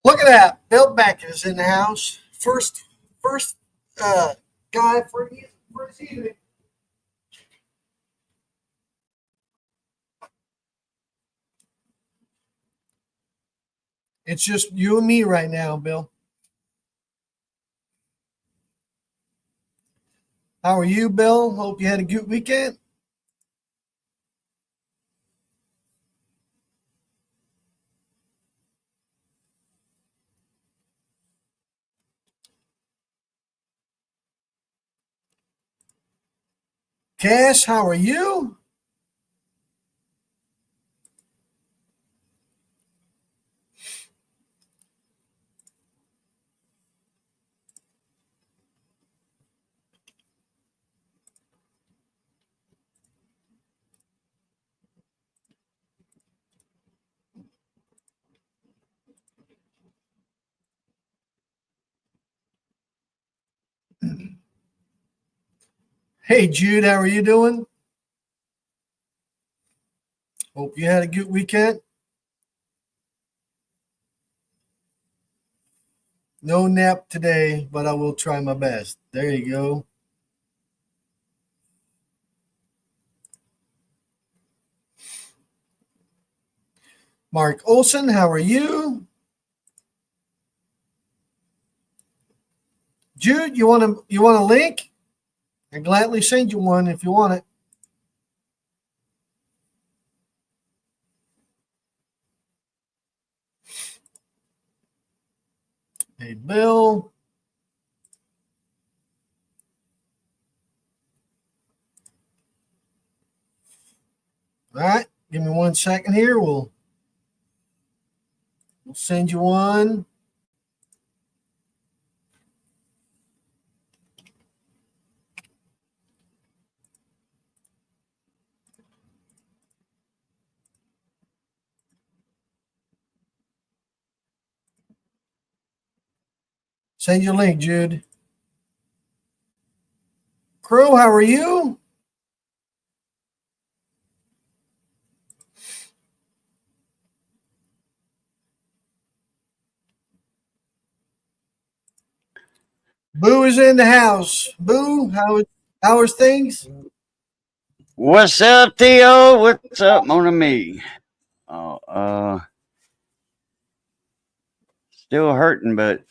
Look at that. Bill Becker's in the house. First uh, guy for this evening. It's just you and me right now, Bill. How are you, Bill? Hope you had a good weekend. Cash, how are you? Hey, Jude, how are you doing? Hope you had a good weekend. No nap today, but I will try my best. There you go. Mark Olson, how are you? Jude, you want a link? I gladly send you one if you want it. Hey, Bill. All right, give me 1 second here. We'll send you one. Send your link, Jude. Crow, how are you? Boo is in the house. Boo, how is things? What's up, Theo? What's up, Mona Me? Oh, still hurting, but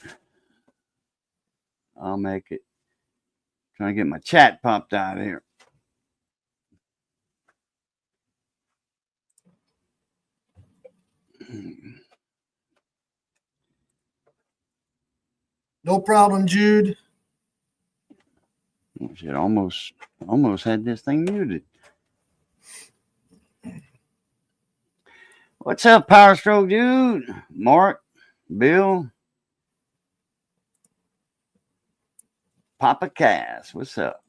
I'll make it. Trying to get my chat popped out here. No problem, Jude. Oh, shit, almost had this thing muted. What's up, Power Stroke Dude? Mark, Bill, Papa Cass. What's up?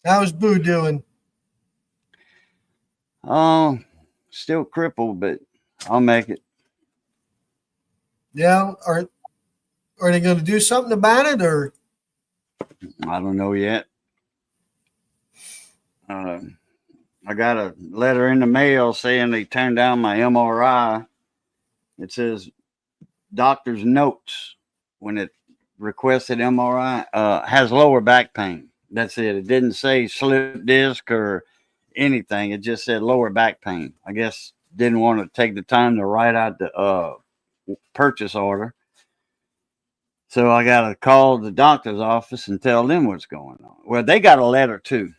How's Boo doing? Oh, still crippled, but I'll make it. Yeah, are they going to do something about it or? I don't know yet. Uh, I got a letter in the mail saying they turned down my MRI. It says doctor's notes when it requested MRI has lower back pain. That's it. It didn't say slip disc or anything. It just said lower back pain. I guess didn't want to take the time to write out the purchase order. So I got to call the doctor's office and tell them what's going on. Well, they got a letter too.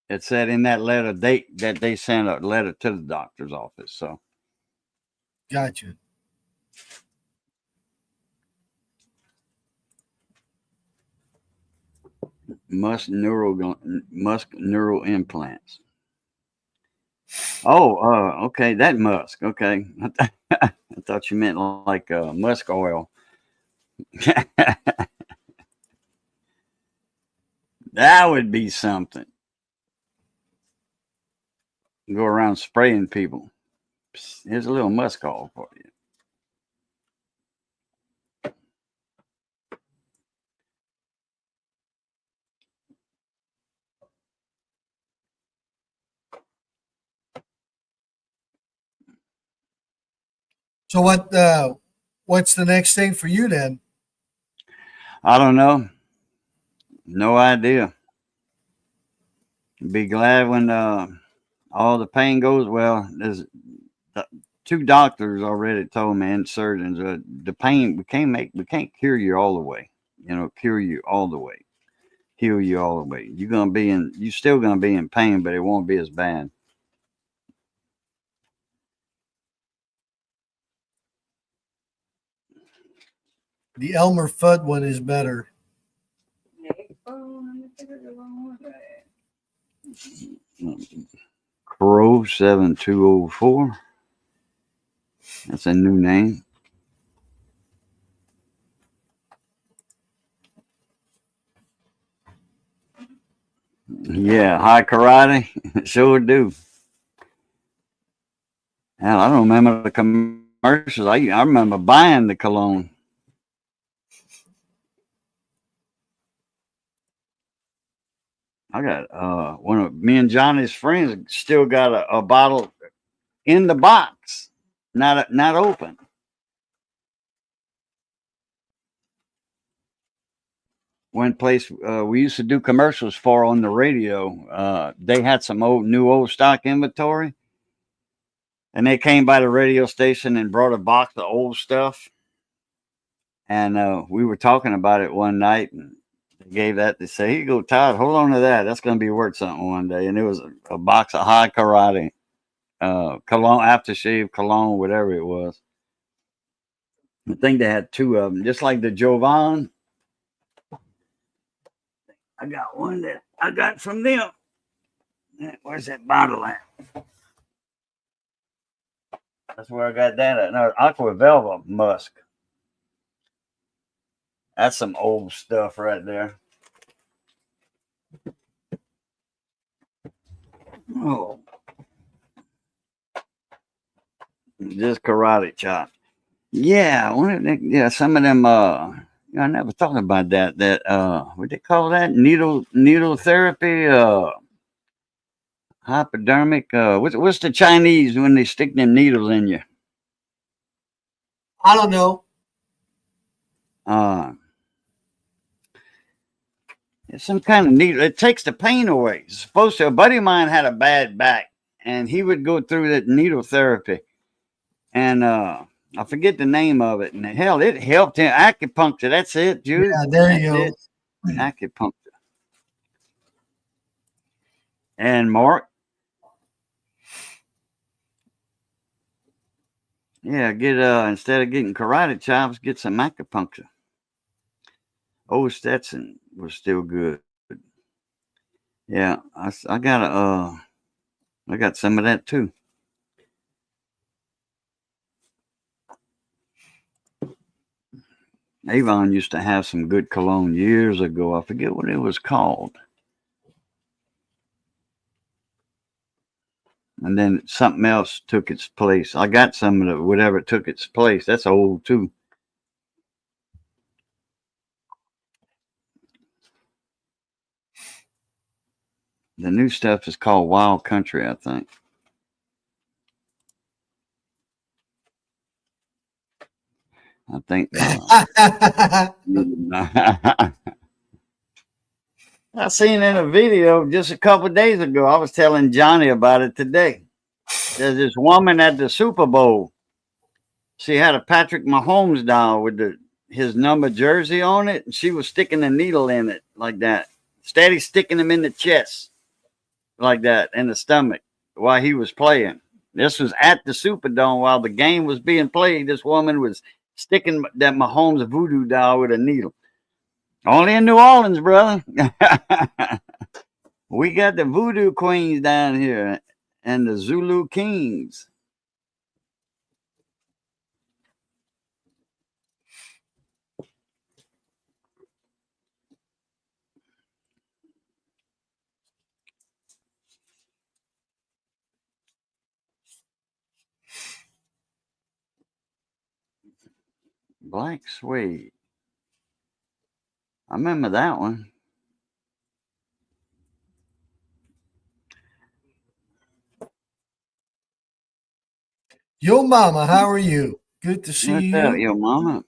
It said in that letter they sent a letter to the doctor's office. So Gotcha. Musk neural implants. Oh, okay, that musk. Okay, I thought you meant like musk oil. That would be something. Go around spraying people. Psst, here's a little musk oil for you. So what's the next thing for you then? I don't know. No idea. Be glad when all the pain goes. Well, there's two doctors already told me and surgeons the pain we can't cure you all the way. Cure you all the way, heal you all the way. You're still gonna be in pain, but it won't be as bad. The Elmer Fudd one is better. Crow 7204. That's a new name. Yeah, high karate. Sure do. Hell, I don't remember the commercials. I remember buying the cologne. I got one of me and Johnny's friends still got a bottle in the box, not open. One place we used to do commercials for on the radio. They had some old stock inventory, and they came by the radio station and brought a box of old stuff. And we were talking about it one night, and they gave that. They say, "Here you go, Todd. Hold on to that. That's going to be worth something one day." And it was a box of high karate cologne, aftershave cologne, whatever it was. I think they had two of them, just like the Jovan. I got one that I got from them. Where's that bottle at? That's where I got that at. No, Aqua Velva Musk. That's some old stuff right there. Oh. Just karate chop. Yeah, some of them I never thought about that. That what they call that? Needle therapy, hypodermic, what's the Chinese when they stick them needles in you? I don't know. It's some kind of needle. It takes the pain away. It's supposed to. A buddy of mine had a bad back, and he would go through that needle therapy, and I forget the name of it. And hell, it helped him. Acupuncture. That's it, Jude. Yeah, there you go. Acupuncture. And Mark. Yeah, get instead of getting karate chops, get some acupuncture. Old Stetson was still good. Yeah, I got some of that too. Avon used to have some good cologne years ago. I forget what it was called. And then something else took its place. I got some of the whatever took its place. That's old too. The new stuff is called Wild Country, I think. I think. I seen in a video just a couple of days ago. I was telling Johnny about it today. There's this woman at the Super Bowl. She had a Patrick Mahomes doll with his number jersey on it, and she was sticking a needle in it like that, steady sticking him in the chest like that, in the stomach while he was playing. This was at the Superdome while the game was being played. This woman was sticking that Mahomes voodoo doll with a needle. Only in New Orleans, brother. We got the voodoo queens down here and the Zulu kings. Black suede. I remember that one. Yo, mama, how are you? Good to see What's that, you. your mama?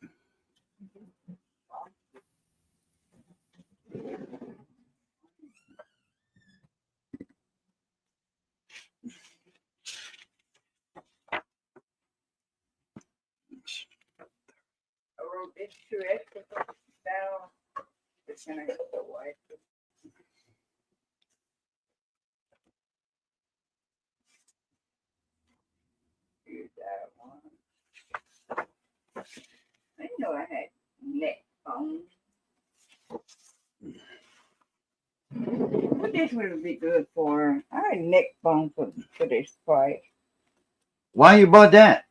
I wrote this two extra down. It's gonna go away. Do that one. I didn't know I had neck bones. What this would be good for? I had neck bone for this price. Why you bought that?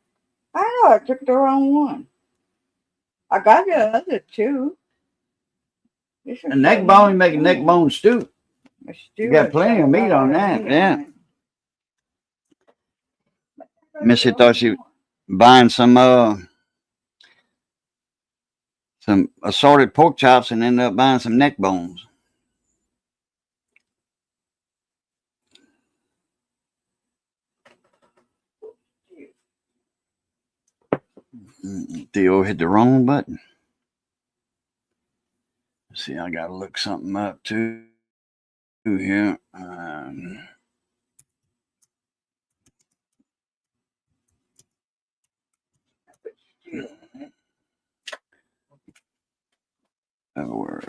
I know I took the wrong one. I got the other two. This A neck bone, you make a neck bone stew. You got plenty of meat on that, yeah. Missy thought she buying some assorted pork chops and ended up buying some neck bones. Theo hit the wrong button. Let's see, I gotta look something up too here. Where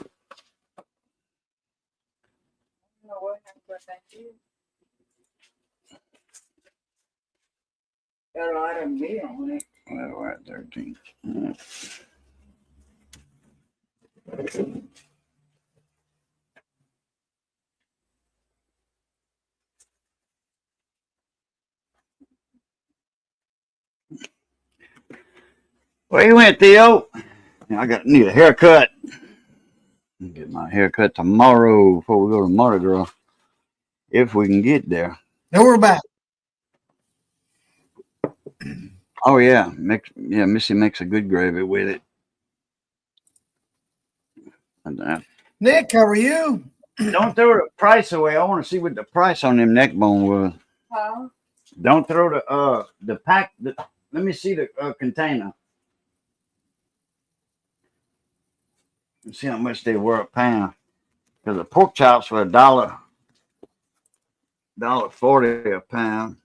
Got a lot of meat on it. we're at 13. Where you went, Theo? Need a haircut. Get my haircut tomorrow before we go to Mardi Gras, if we can get there. Now we're back. Oh yeah, Missy makes a good gravy with it. Nick, how are you? Don't throw the price away. I want to see what the price on them neck bone was. Huh? Don't throw the pack. Let me see the container. Let's see how much they were a pound. Because the pork chops were $1.40 a pound.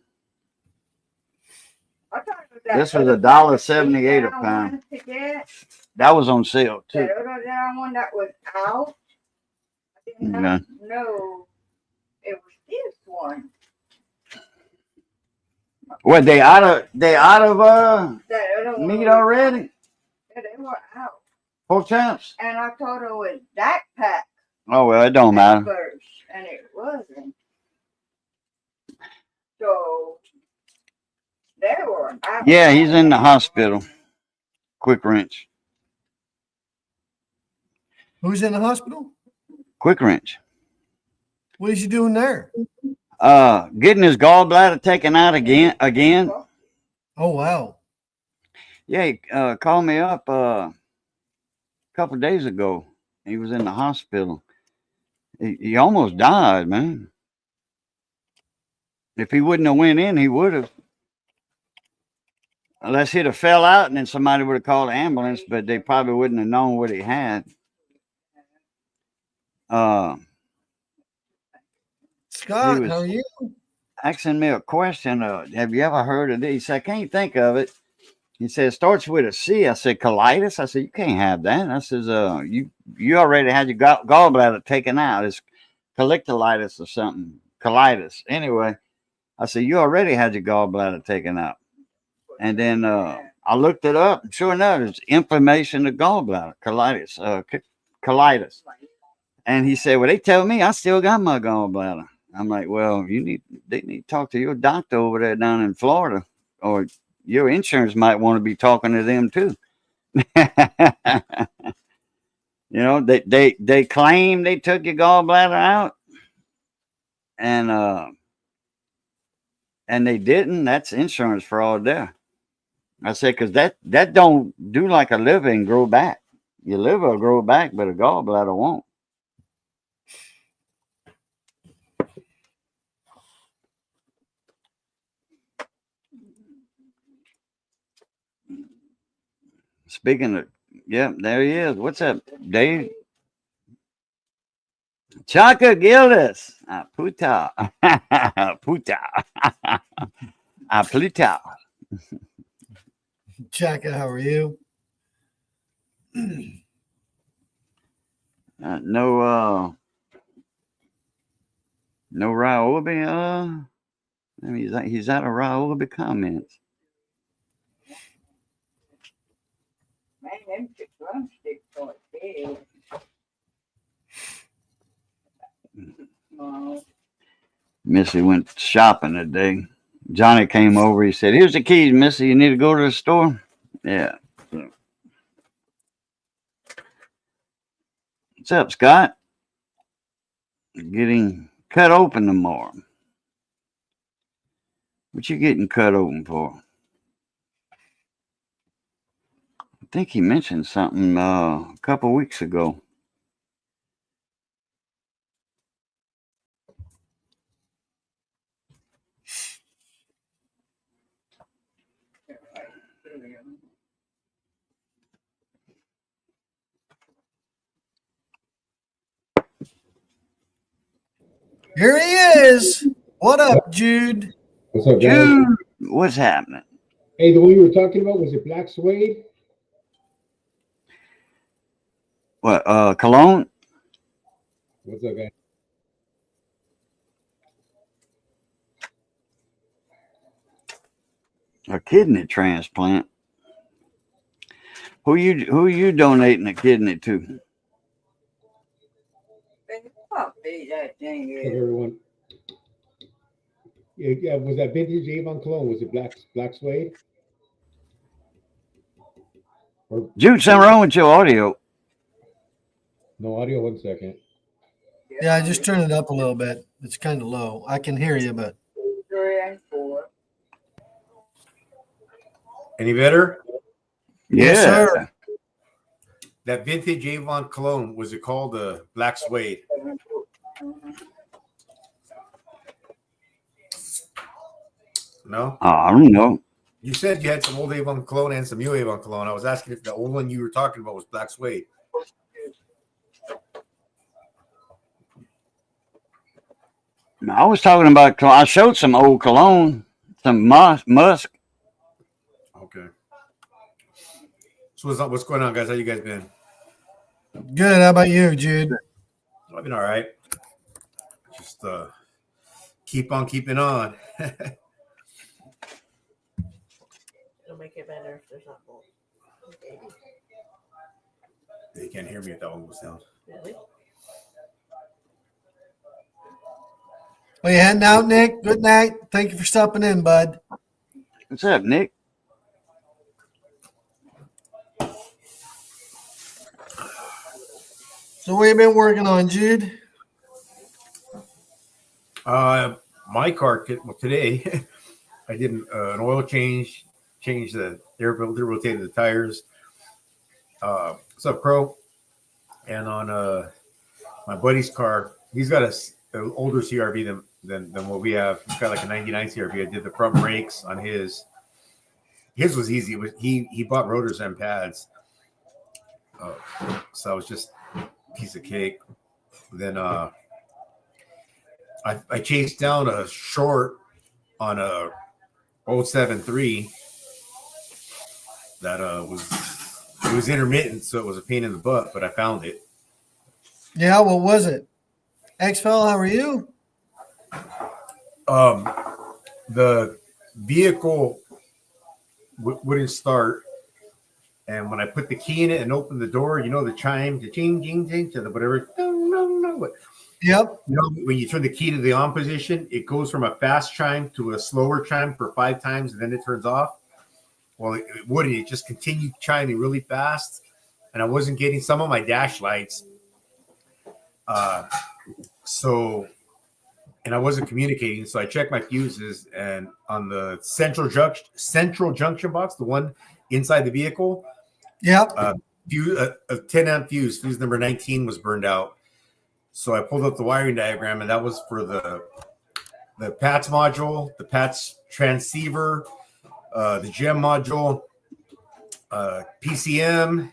This was $1.78 a pound. That was on sale too. That other down one that was out. I did not know it was this one. What, they out of That other one meat was- already? Yeah, they were out. Pork chops? And I thought it was that pack Oh well, it don't at matter. first, and it wasn't. So they were out. Yeah, he's in the hospital. Quick wrench. Who's in the hospital? Quick wrench. What is he doing there? Getting his gallbladder taken out again. Oh, wow. Yeah, he called me up a couple days ago. He was in the hospital. He almost died, man. If he wouldn't have went in, he would have. Unless he'd have fell out and then somebody would have called the ambulance, but they probably wouldn't have known what he had. Scott, was- how are you? Asking me a question. Have you ever heard of this? He said, I can't think of it. He said, it starts with a C. I said, colitis? I said, you can't have that. I says, you already had your gallbladder taken out. It's collectolitis or something. Colitis. Anyway, I said, you already had your gallbladder taken out. And then I looked it up. Sure enough, it's inflammation of gallbladder, colitis. And he said, well, they tell me I still got my gallbladder. I'm like, well, they need to talk to your doctor over there down in Florida, or your insurance might want to be talking to them too. You know, they claim they took your gallbladder out, and they didn't. That's insurance fraud there. I said, because that don't do like a liver and grow back. Your liver will grow back, but a gallbladder won't. Speaking of, yep, there he is. What's up, Dave? Chaka Gildas. Puta. Puta. Pluta. Chaka, how are you? No Ryobi. I mean, he's out of Ryobi comments. Man, them drumsticks are big. Oh, Missy went shopping today. Johnny came over. He said, "Here's the keys, Missy. You need to go to the store." Yeah. What's up, Scott? Getting cut open tomorrow. What you getting cut open for? I think he mentioned something a couple weeks ago. Here he is. What up, Jude? What's up, guys? Jude, what's happening? Hey, the one you were talking about, was it black suede? What, cologne? What's up, guys? A kidney transplant? Who you donating a kidney to? it can't be that thing. What's up, everyone? Yeah, was that vintage Avon cologne? Was it black suede? Or Jude, something wrong with your audio? no audio? 1 second. Yeah, I just turned it up a little bit. It's kind of low. I can hear you, but 3 and 4. Any better? Yes, sir. That vintage Avon cologne, was it called the black suede? No? I don't know. You said you had some old Avon cologne and some new Avon cologne. I was asking if the old one you were talking about was black suede. I was talking about, I showed some old cologne, some musk. Okay. So what's going on, guys? How you guys been? Good. How about you, Jude? I've been all right. Just keep on keeping on. It'll make it better if there's not both. Okay. They can't hear me if that one goes down. Really? Well, you heading out, Nick? Good night. Thank you for stopping in, bud. What's up, Nick? So what you been working on, Jude? My car today, I did an oil change, changed the air filter, rotated the tires. What's up, Crow? And on my buddy's car, he's got an older CRV than what we have. He's got like a 99 CRV. I did the front brakes on his. His was easy. He bought rotors and pads. So it was just a piece of cake. Then I chased down a short on a 073 that was intermittent, so it was a pain in the butt, but I found it. Yeah, what was it? X-Fel, how are you? The vehicle wouldn't start, and when I put the key in it and opened the door, you know the chime, the ching, ching, ching, to the whatever. No. Yep. You know, when you turn the key to the on position, it goes from a fast chime to a slower chime for 5 times, and then it turns off. Well, it wouldn't. It just continued chiming really fast, and I wasn't getting some of my dash lights. And I wasn't communicating, so I checked my fuses, and on the central junction box, the one inside the vehicle, Yep. a 10 amp fuse number 19 was burned out. So I pulled up the wiring diagram, and that was for the PATS module, the PATS transceiver, the GEM module, PCM,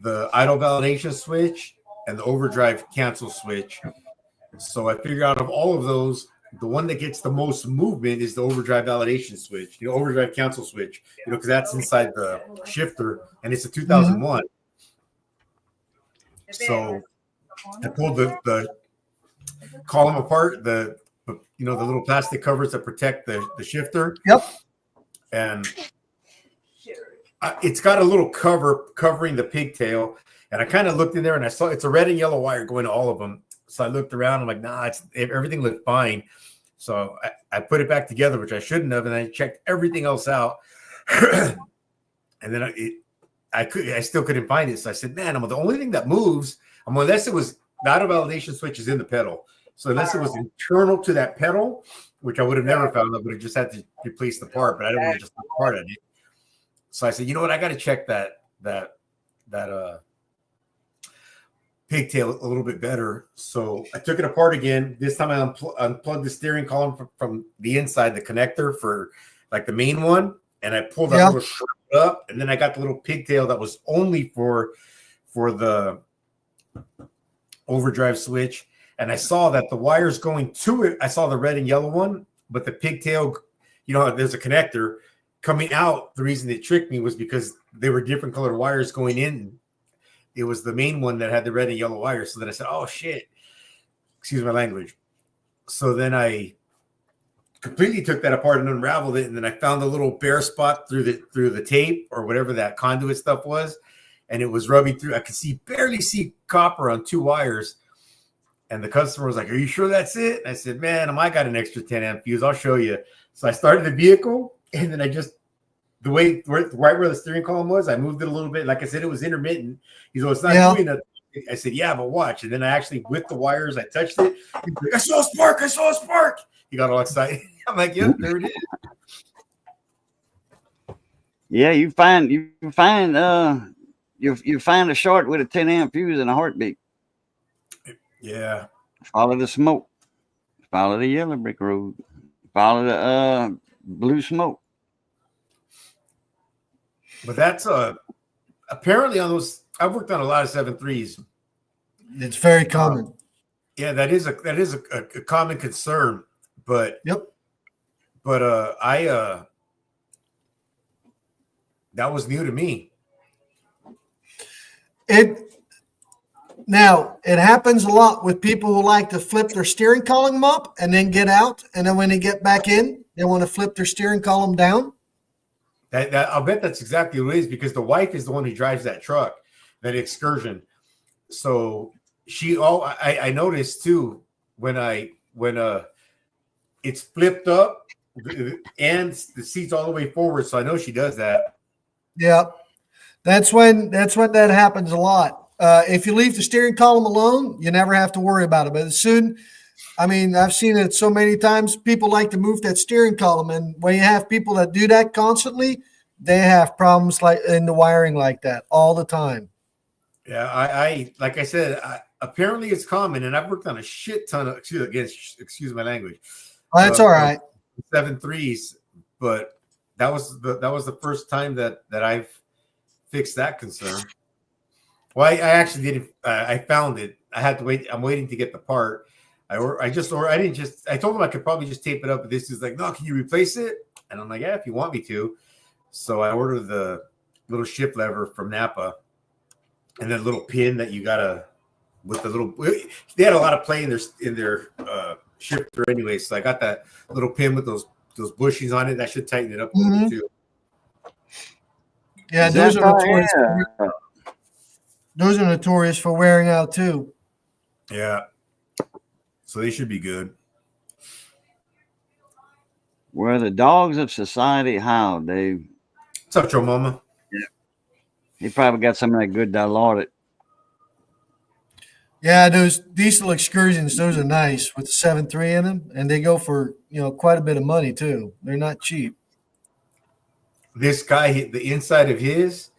the idle validation switch, and the overdrive cancel switch. So I figured out of all of those, the one that gets the most movement is the overdrive validation switch, overdrive cancel switch, because that's inside the shifter, and it's a 2001. So I pulled the column apart, the little plastic covers that protect the shifter. Yep. And it's got a little cover covering the pigtail. And I kind of looked in there and I saw it's a red and yellow wire going to all of them. So I looked around. I'm like, nah, everything looked fine. So I put it back together, which I shouldn't have. And I checked everything else out. And then I still couldn't find it. So I said, man, the only thing that moves, unless it was the auto validation switch is in the pedal. So unless it was internal to that pedal, which I would have never found, I would have just had to replace the part, but I didn't want to just put the part on it. So I said, you know what? I got to check that pigtail a little bit better. So I took it apart again. This time I unplugged the steering column from the inside, the connector for like the main one. And I pulled that little strap up, and then I got the little pigtail that was only for the overdrive switch. And I saw that the wires going to it, I saw the red and yellow one, but the pigtail, there's a connector coming out. The reason they tricked me was because they were different colored wires going in. It was the main one that had the red and yellow wires. So then I said, oh shit, excuse my language. So then I completely took that apart and unraveled it. And then I found the little bare spot through the tape or whatever that conduit stuff was. And it was rubbing through. I could barely see copper on 2 wires. And the customer was like, are you sure that's it? And I said, man, I got an extra 10 amp fuse. I'll show you. So I started the vehicle, and then I just, right where the steering column was, I moved it a little bit. Like I said, it was intermittent. He's like, it's not doing nothing. I said, yeah, but watch. And then I actually, with the wires, I touched it. He's like, I saw a spark. He got all excited. I'm like, yep, there it is. Yeah, you find a short with a 10 amp fuse in a heartbeat. Yeah. Follow the smoke. Follow the yellow brick road. Follow the blue smoke. But that's apparently on those. I've worked on a lot of 7.3s. It's very common. Yeah, that is a common concern. But yep. But that was new to me. Now, it happens a lot with people who like to flip their steering column up and then get out. And then when they get back in, they want to flip their steering column down. I'll bet that's exactly what it is, because the wife is the one who drives that truck, that Excursion. So I noticed too, when it's flipped up and the seat's all the way forward. So I know she does that. Yeah. That's when that happens a lot. If you leave the steering column alone, you never have to worry about it. But I've seen it so many times. People like to move that steering column, and when you have people that do that constantly, they have problems like in the wiring like that all the time. Yeah, I like I said, apparently it's common, and I've worked on a shit ton of excuse my language. Oh, that's all right. 7.3s, but that was the first time that I've fixed that concern. Well, I actually didn't. I found it. I had to wait. I'm waiting to get the part. I told him I could probably just tape it up. But this is like, no, can you replace it? And I'm like, yeah, if you want me to. So I ordered the little shift lever from Napa, and then a little pin that you gotta with the little. They had a lot of play in their shifter anyway. So I got that little pin with those bushings on it. That should tighten it up a little bit too. Yeah, those are notorious for wearing out too. Yeah. So they should be good. Where the dogs of society howl, Dave. What's up, Joe Mama? Yeah. He probably got some of that good dilaudid. Yeah, those diesel Excursions, those are nice with the 7.3 in them, and they go for quite a bit of money too. They're not cheap. This guy, the inside of his,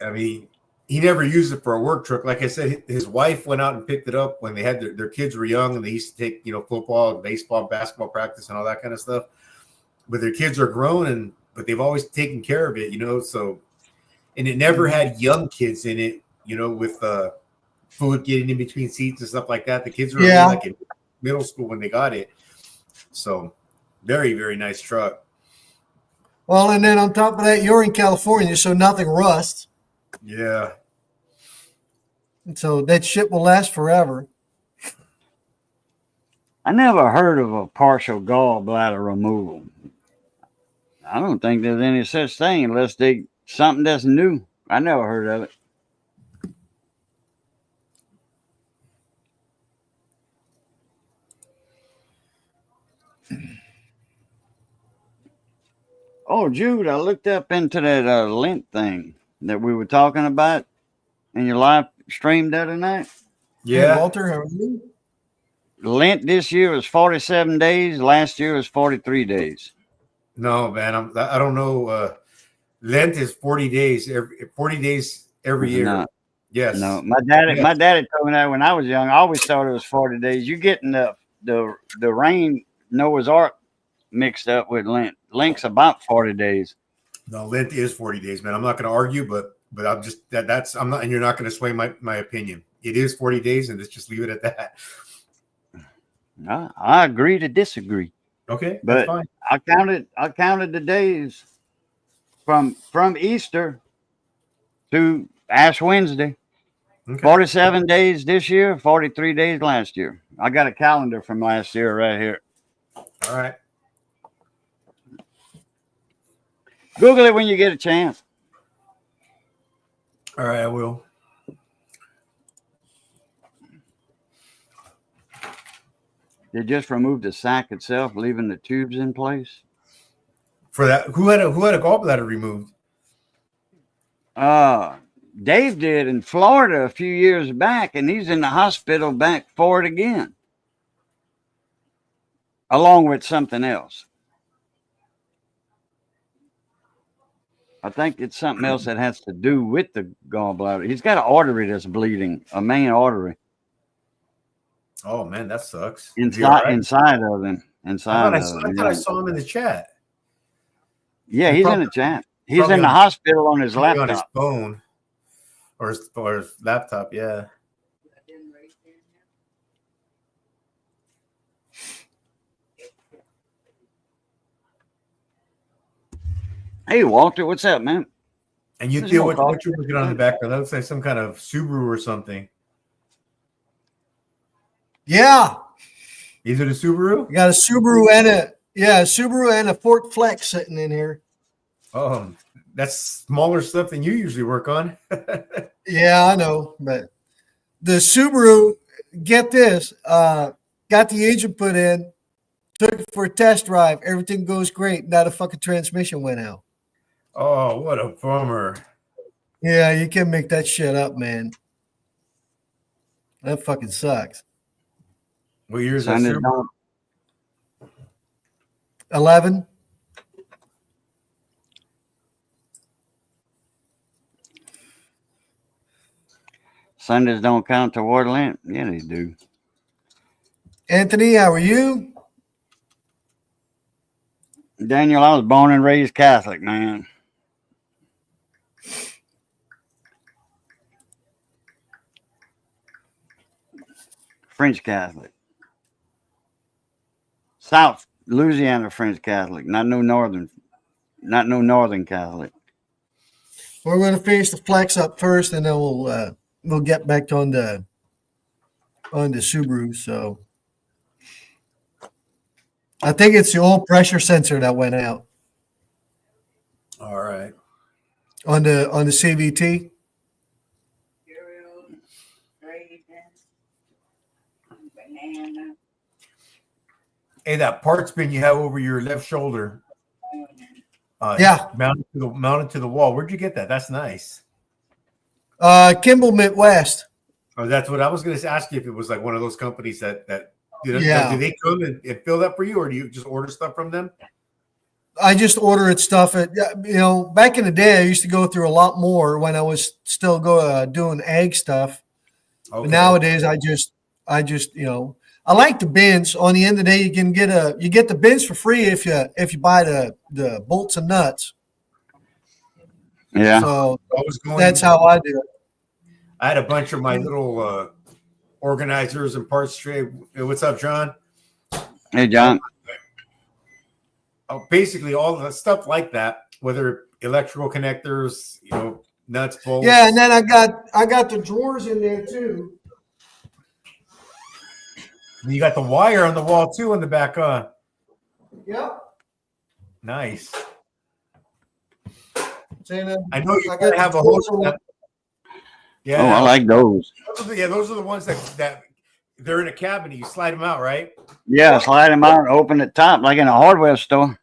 I mean, he never used it for a work truck. Like I said, his wife went out and picked it up when they had their kids were young, and they used to take football, baseball, basketball practice, and all that kind of stuff. But their kids are grown, and but they've always taken care of it, you know. So, and it never had young kids in it, you know, with food getting in between seats and stuff like that. The kids were Yeah. like in middle school when they got it. So, very, very nice truck. Well, and then on top of that, you're in California, so nothing rusts. Yeah. And so that shit will last forever. I never heard of a partial gallbladder removal. I don't think there's any such thing unless they something that's new. I never heard of it. Oh, Jude, I looked up into that Lent thing that we were talking about in your live stream the other night. Hey, Yeah. Walter, how are you? Lent this year was 47 days. Last year was 43 days. No, man. I don't know. Lent is 40 days every year. No, Yes. no. My Yes. daddy told me that when I was young. I always thought it was 40 days. You getting the rain Noah's Ark mixed up with Lent. Lent's about 40 days. No, Lent is 40 days, man. I'm not going to argue, but I'm just that's I'm not, and you're not going to sway my opinion. It is 40 days, and let's just leave it at that. I agree to disagree. Okay, But that's fine. I counted the days from Easter to Ash Wednesday. Okay. 47 days this year, 43 days last year. I got a calendar from last year right here. All right. Google it when you get a chance. All right, I will. They just removed the sac itself, leaving the tubes in place. For that, who had a gallbladder removed? Dave did in Florida a few years back, and he's in the hospital back for it again, along with something else. I think it's something else that has to do with the gallbladder. He's got an artery that's bleeding, a main artery Oh man, that sucks. Is he all right? inside of him. I thought I Yeah. saw him in the chat. Yeah, he's in the chat. He's probably in the on- hospital on his Probably on his laptop. phone or his laptop. Yeah. Hey, Walter, what's up, man? And you There's deal no with coffee. what you're looking on in the background. That looks like some kind of Subaru or something. Yeah, Is it a Subaru? we got a Subaru and a Ford Flex sitting in here. Oh, that's smaller stuff than you usually work on. Yeah, I know, but the Subaru, get this, got the engine put in, took it for a test drive. Everything goes great. Now the fucking transmission went out. Oh, what a bummer. Yeah, you can't make that shit up, man. That fucking sucks. What year is that Son is Subaru? don't 11. Sundays don't count toward Lent. Yeah, they do. Anthony, how are you? Daniel, I was born and raised Catholic, man. French Catholic. South Louisiana French Catholic, not no northern Catholic. We're going to finish the Flex up first, and then we'll get back on the Subaru. So I think it's the old pressure sensor that went out All right. on the CVT. Cereal, raisins, banana, Hey, that parts bin you have over your left shoulder. Yeah. Mounted to the wall. Where'd you get that? That's nice. Kimball Midwest. Oh, that's what I was going to ask you if it was like one of those companies that Yeah. do they come and fill that for you, or do you just order stuff from them? I just order it stuff. Back in the day, I used to go through a lot more when I was still doing ag stuff. Okay. But nowadays, I I just, I like the bins. On the end of the day, you get the bins for free if you buy the bolts and nuts. Yeah. So I was going. that's how I do it. I had a bunch of my little organizers and parts tray. Hey, what's up, John? Hey, John. Basically, all the stuff like that, whether electrical connectors, nuts, bolts. Yeah, and then I got the drawers in there too. You got the wire on the wall too in the back. Yep. Nice. Saying I know you I gotta got have the a hose. drawers. Yeah, Oh, I like those. those are the ones that they're in a cabinet. You slide them out, right? Yeah, slide them out and open the top like in a hardware store.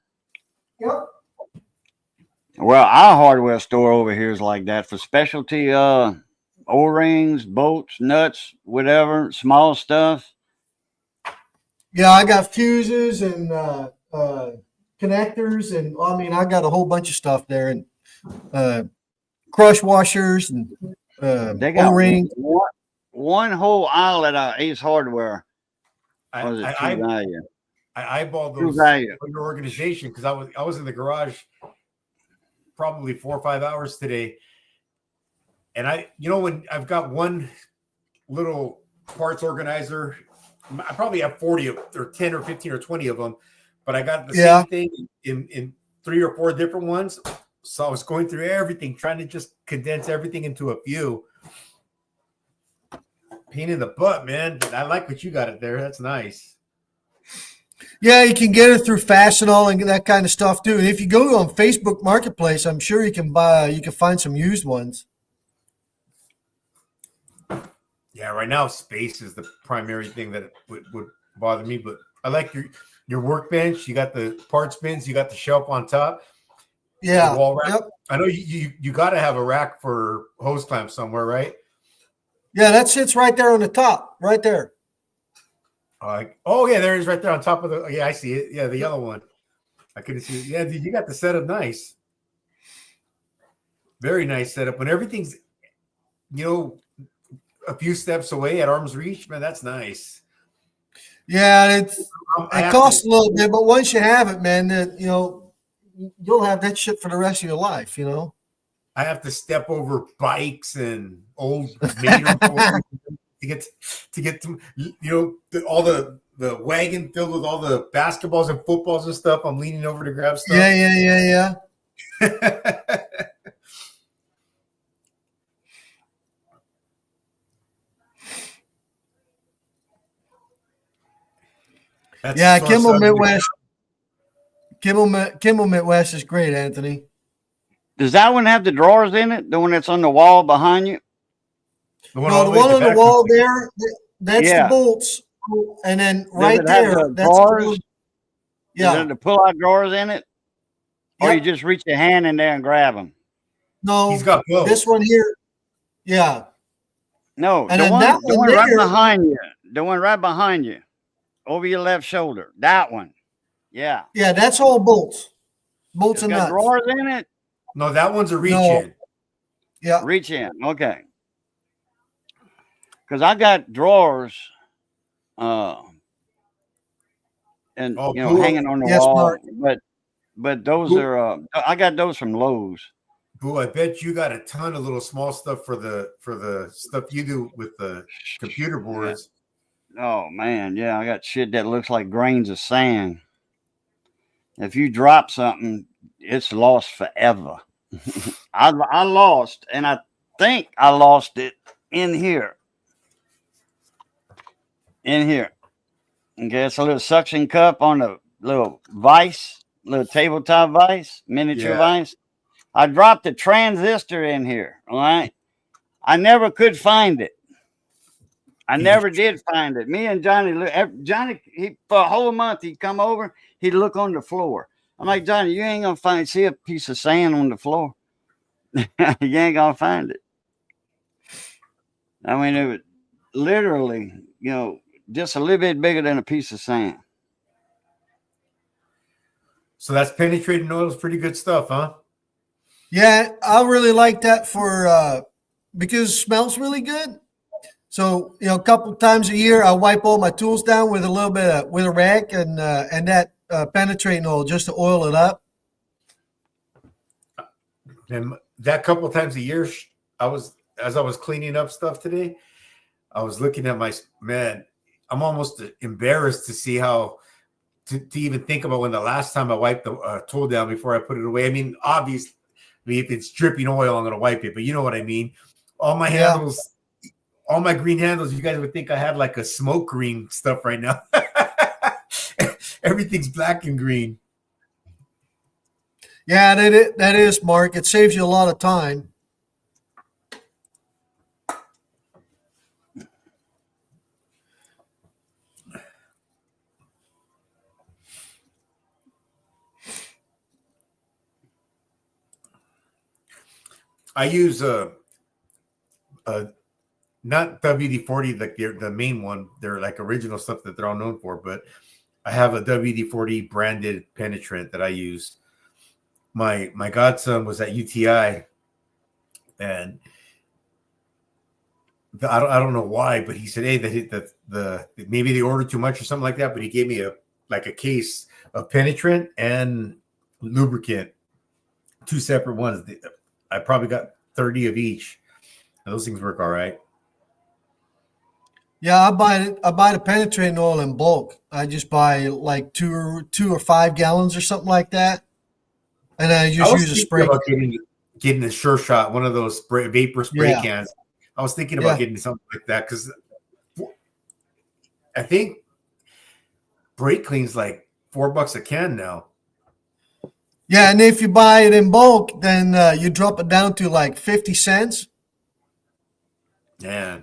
Yep. Well, our hardware store over here is like that for specialty O-rings, bolts, nuts, whatever, small stuff. Yeah, I got fuses and connectors, and I got a whole bunch of stuff there, and crush washers and They got O-rings. one whole aisle at Ace Hardware. I Was it I, True Value? I eyeballed True those Value. for your organization because I was in the garage probably 4 or 5 hours today, and when I've got one little parts organizer, I probably have 40 or 10 or 15 or 20 of them, but I got the same thing in 3 or 4 different ones. So I was going through everything, trying to just condense everything into a few. Pain in the butt, man. I like what you got it there. That's nice. Yeah, you can get it through Fastenal and that kind of stuff too. And if you go on Facebook Marketplace, I'm sure you can find some used ones. Yeah, right now space is the primary thing that would bother me. But I like your workbench. You got the parts bins. You got the shelf on top. Yeah. The wall rack. Yep. I know you got to have a rack for hose clamps somewhere, right? Yeah, that sits right there on the top, right there. Oh yeah, there it is right there on top of the. Yeah, I see it. Yeah, the yellow one. I couldn't see it. Yeah, dude, you got the setup nice. Very nice setup. When everything's, a few steps away at arm's reach, man, that's nice. Yeah, it costs a little bit, but once you have it, man, you'll have that shit for the rest of your life. I have to step over bikes and old Mater boards to get to all the wagon filled with all the basketballs and footballs and stuff. I'm leaning over to grab stuff. Yeah. Yeah, Kimball Midwest is great, Anthony. Does that one have the drawers in it? The one that's on the wall behind you? The one on the wall there, that's the bolts. And then right there, that's drawers. Yeah. Does it have pull-out drawers in it? Or Yep. you just reach your hand in there and grab them? No, He's got both. this one here. Yeah. No, And the then one that one right there- behind you. The one right behind you. Over your left shoulder. That one. Yeah. Yeah, that's all bolts. Bolts It's and got nuts. drawers in it? No, that one's a reach No. in. Yeah. Reach in. Okay. Because I got drawers and Oh, cool. hanging on the Yes, wall. Mark. But those Cool. are I got those from Lowe's. Boo, I bet you got a ton of little small stuff for the stuff you do with the computer boards. Oh man, yeah, I got shit that looks like grains of sand. If you drop something, it's lost forever. I lost, and I think I lost it in here. In here. Okay, it's a little suction cup on a little vise, little tabletop vise, miniature Yeah. vise. I dropped a transistor in here. All right. I never could find it. I never did find it. Me and Johnny, for a whole month, he'd come over, he'd look on the floor. I'm like, Johnny, you ain't gonna see a piece of sand on the floor. You ain't gonna find it. I mean, it was literally, just a little bit bigger than a piece of sand. So that's penetrating oil is pretty good stuff, huh? Yeah, I really like that for because it smells really good. So, you know, a couple times a year, I wipe all my tools down with a little bit of, with a rag and that penetrating oil just to oil it up. And that couple of times a year, as I was cleaning up stuff today, I was looking at my man. I'm almost embarrassed to see how to even think about when the last time I wiped the tool down before I put it away. I mean, obviously, if it's dripping oil, I'm going to wipe it, but you know what I mean. All my handles, all my green handles, you guys would think I had like a smoke green stuff right now. Everything's black and green. Yeah, that is, Mark. It saves you a lot of time. I use not WD-40, like the main one. They're like original stuff that they're all known for, but I have a WD-40 branded penetrant that I use. My godson was at UTI, and I don't know why, but he said, "Hey, the maybe they ordered too much or something like that." But he gave me a case of penetrant and lubricant, 2 separate ones. I probably got 30 of each. And those things work all right. Yeah, I buy the penetrating oil in bulk. I just buy like 2 or 5 gallons or something like that, and I just use a spray. About getting a Sure Shot, one of those vapor spray cans. I was thinking about getting something like that because I think Brake Clean's like $4 a can now. Yeah, and if you buy it in bulk, then you drop it down to like 50 cents. Yeah.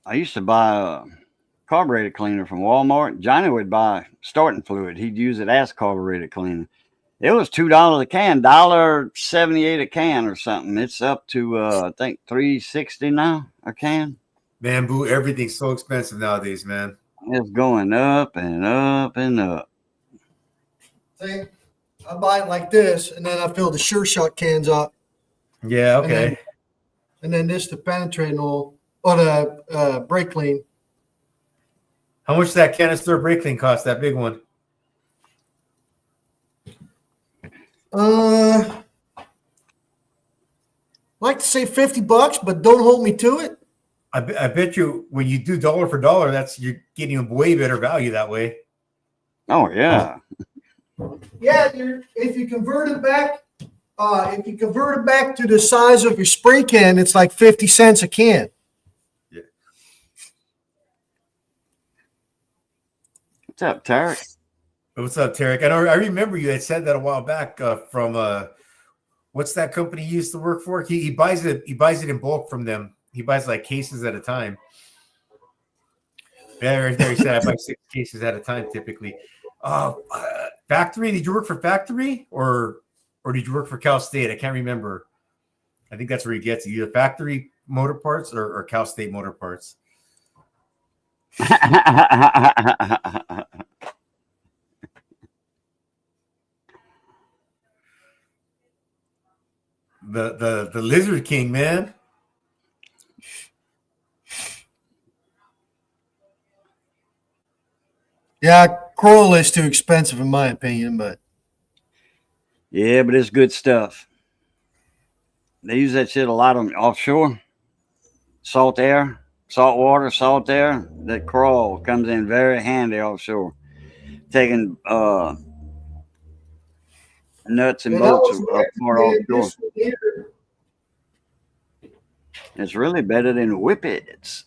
I used to buy a carburetor cleaner from Walmart. Johnny would buy starting fluid. He'd use it as carburetor cleaner. It was $2 a can, $1.78 a can or something. It's up to I think $3.60 now a can. Man, Boo, everything's so expensive nowadays, man. It's going up and up and up. See, I buy it like this, and then I fill the Sure Shot cans up, Yeah, okay. and then this the penetrating oil or the brake clean. How much does that canister of Brake Clean cost, that big one? Like to say $50, but don't hold me to it. I bet you when you do dollar for dollar, you're getting a way better value that way. Oh yeah. Yeah, if you convert it back to the size of your spray can, it's like 50 cents a can. Yeah. What's up, Tarek? What's up, Tarek? I remember you had said that a while back from what's that company you used to work for? He buys it in bulk from them. He buys like cases at a time. Yeah, right there he said I buy 6 cases at a time typically. Factory? Did you work for Factory or did you work for Cal State? I can't remember. I think that's where he gets it. Either Factory Motor Parts or Cal State Motor Parts. The Lizard King, man. Yeah, Kroll is too expensive in my opinion, but Yeah, but it's good stuff. They use that shit a lot on offshore. Salt air, salt water, salt air. That Kroll comes in very handy offshore. Taking nuts and bolts far offshore. It's really better than Whippets.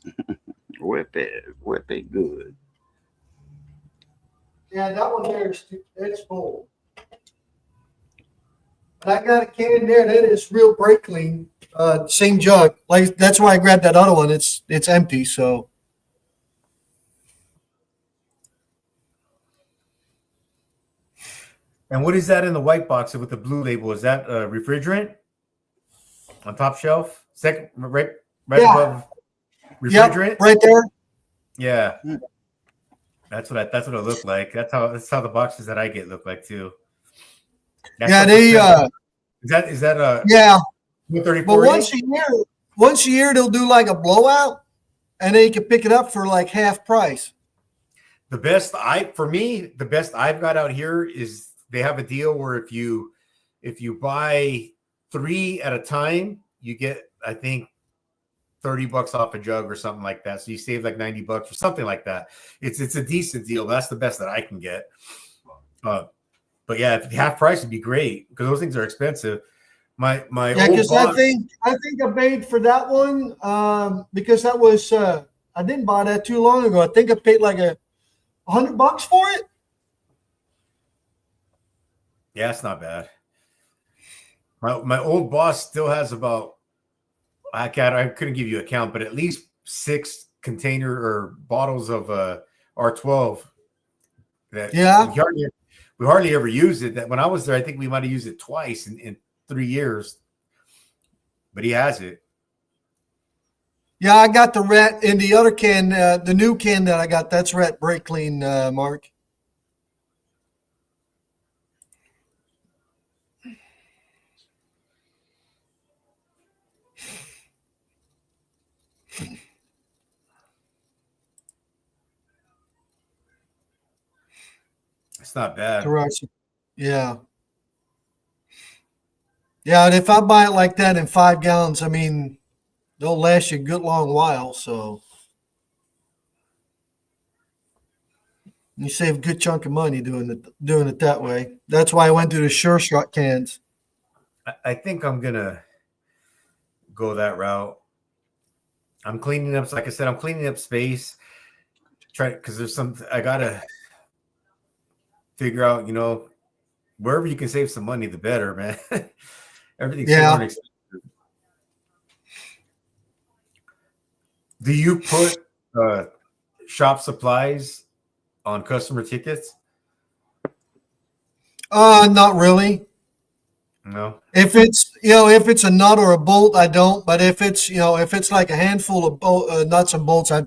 Whip it good. yeah, that one there it's full. But I got a can there that is real brake clean. Same jug. Like that's why I grabbed that other one. It's empty, so And what is that in the white box with the blue label? Is that refrigerant on top shelf? Second, right above refrigerant. Yep, right there. Yeah, that's what it looked like. That's how the boxes that I get look like too. That's Yeah, like they Is that a Yeah, but 134? once a year they'll do like a blowout, and then you can pick it up for like half price. The best I've got out here is they have a deal where if you buy 3 at a time, you get, I think, $30 off a jug or something like that. So you save like $90 or something like that. It's a decent deal. That's the best that I can get. But yeah, if half price would be great because those things are expensive. My Yeah, old because boss, I think I paid for that one because that was I didn't buy that too long ago. I think I paid like $100 for it. yeah, it's not bad. My old boss still has about, I couldn't give you a count, but at least 6 container or bottles of R12 that Yeah. we hardly ever use it. That when I was there, I think we might have used it twice in 3 years, but he has it. Yeah, I got the rat in the other can, the new can that I got. That's rat brake clean, Mark. It's not bad. Correct. Yeah. Yeah, and if I buy it like that in 5 gallons, I mean, they'll last you a good long while. So you save a good chunk of money doing it that way. That's why I went to the Sure Shot cans. I think I'm gonna go that route. I'm cleaning up, like I said, I'm cleaning up space. Try because there's some I gotta figure out, wherever you can save some money, the better, man. Everything's so Yeah. expensive. Do you put shop supplies on customer tickets? Not really. No. If it's a nut or a bolt, I don't. But if it's like a handful of nuts and bolts, I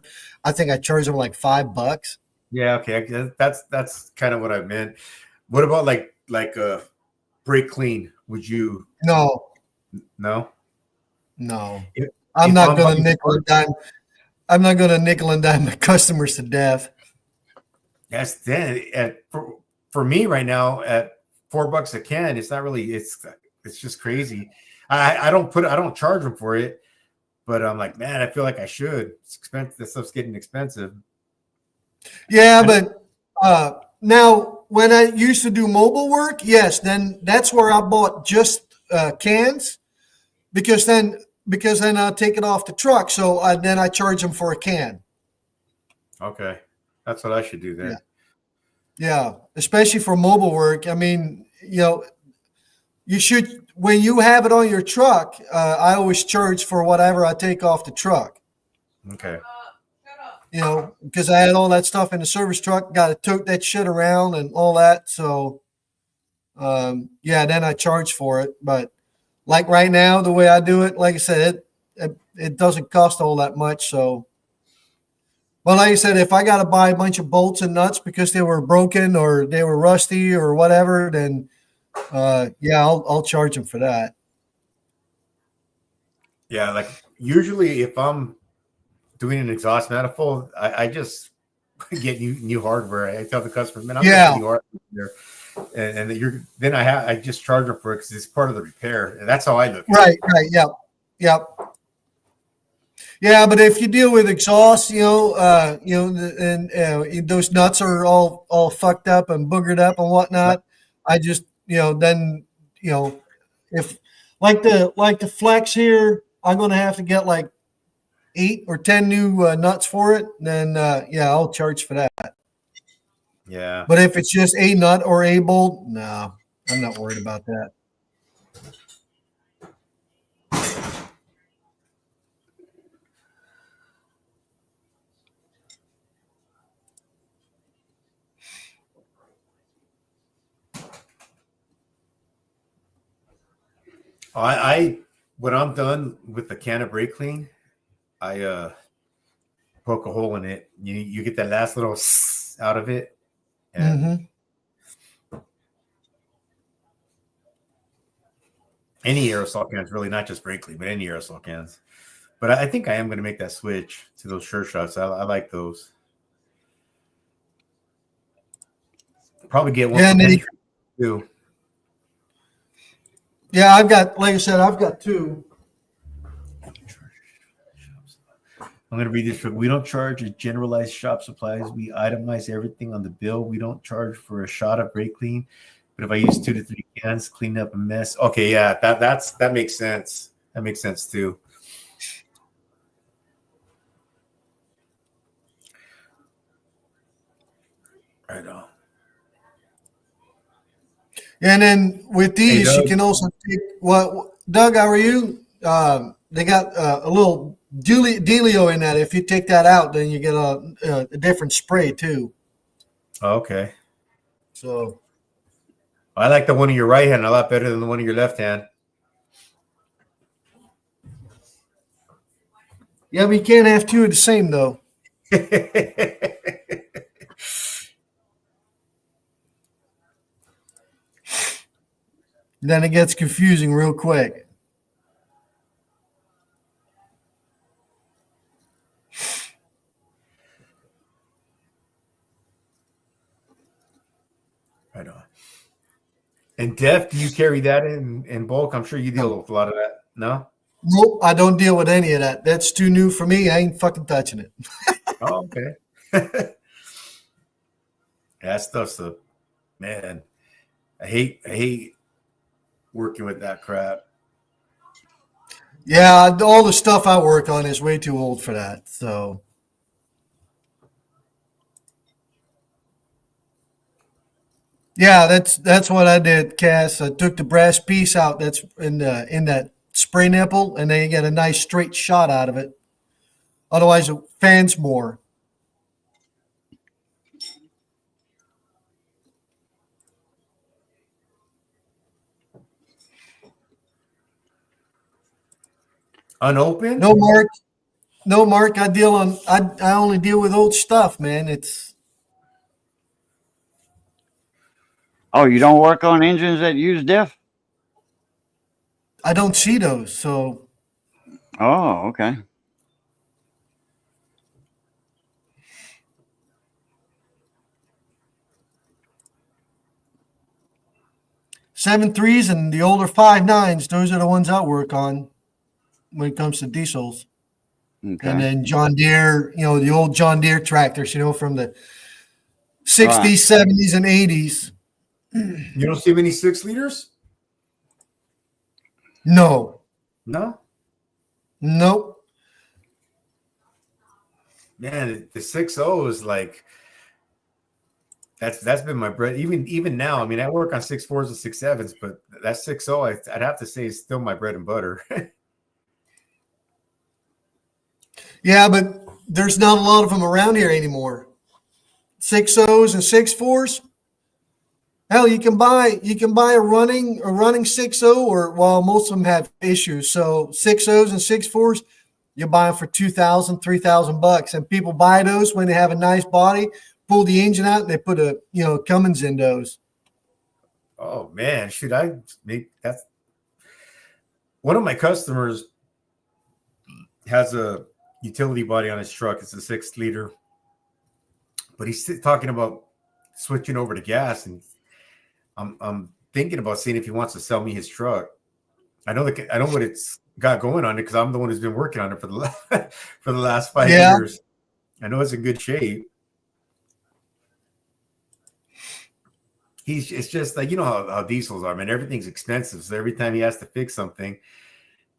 think I charge them like $5. Yeah. Okay. That's kind of what I meant. What about like brake clean? Would you? No, No. If, I'm if not I'm going to buying nickel and dime. I'm not going to nickel and dime my customers to death. That's then for me right now at $4 a can. It's not really. It's just crazy. I don't charge them for it, but I'm like, man, I feel like I should. It's expensive. This stuff's getting expensive. Yeah, but now when I used to do mobile work, yes, then that's where I bought just cans because then I'll take it off the truck. So then I charge them for a can. Okay, that's what I should do then. Yeah, especially for mobile work. I mean, you should when you have it on your truck. I always charge for whatever I take off the truck. Okay. Because I had all that stuff in the service truck, got to tote that shit around and all that. So, then I charge for it. But like right now, the way I do it, like I said, it doesn't cost all that much. So, but like I said, if I got to buy a bunch of bolts and nuts because they were broken or they were rusty or whatever, then I'll charge them for that. Yeah, like usually if I'm doing an exhaust manifold, I just get new hardware. I tell the customer, man, I'm getting new hardware there, and then I just charge them for it because it's part of the repair, and that's how I look at it. Right, yep. Yeah, but if you deal with exhaust, and those nuts are all fucked up and boogered up and whatnot, I just then if like the Flex here, I'm gonna have to get like 8 or 10 new nuts for it, then I'll charge for that. Yeah. But if it's just a nut or a bolt, no, I'm not worried about that. I when I'm done with the can of brake clean, I poke a hole in it. You get that last little out of it, and Any aerosol cans, really, not just Brinkley, but any aerosol cans. But I think I am going to make that switch to those Sure Shots. I like those. Probably get one Yeah, from and then- too. Yeah, I've got, like I said, I've got two. I'm going to read this. We don't charge a generalized shop supplies. We itemize everything on the bill. We don't charge for a shot of brake clean. But if I use 2 to 3 cans, clean up a mess. Okay, yeah, that makes sense. That makes sense too. Right on. And then with these, you Doug. can also take what Doug, how are you? They got a little dealio in that. If you take that out, then you get a different spray too. Okay. So I like the one in your right hand a lot better than the one in your left hand. yeah, but you can't have two of the same though. Then it gets confusing real quick. Right on. And Def, do you carry that in bulk? I'm sure you deal with a lot of that. No? Nope, I don't deal with any of that. That's too new for me. I ain't fucking touching it. Oh, okay. That stuff's the man. I hate working with that crap. Yeah, all the stuff I work on is way too old for that. So yeah, that's what I did, Cass. I took the brass piece out that's in that spray nipple, and then you get a nice straight shot out of it. Otherwise, it fans more. Unopened? No, Mark. No, Mark. I only deal with old stuff, man. It's Oh, you don't work on engines that use DEF? I don't see those. So Oh, okay. seven threes and the older 5.9s. Those are the ones I work on when it comes to diesels. Okay. And then John Deere, the old John Deere tractors, from the 60s, Right. 70s, and 80s. You don't see many 6-liters? No, No? nope. Man, the 6.0 is like that's been my bread. Even now, I mean, I work on 6.4s and 6.7s, but that 6.0, I'd have to say, is still my bread and butter. Yeah, but there's not a lot of them around here anymore. 6.0s and 6.4s. Hell, you can buy a running 6.0, or well, most of them have issues. So 6.0s and 6.4s, you buy them for $2,000, $3,000, and people buy those when they have a nice body. Pull the engine out, and they put a Cummins in those. Oh man, should I make that's one of my customers has a utility body on his truck. It's a 6-liter, but he's talking about switching over to gas, and I'm thinking about seeing if he wants to sell me his truck. I know what it's got going on it because I'm the one who's been working on it for the last 5 years. I know it's in good shape. It's just like, how diesels are, man. Everything's expensive. So every time he has to fix something.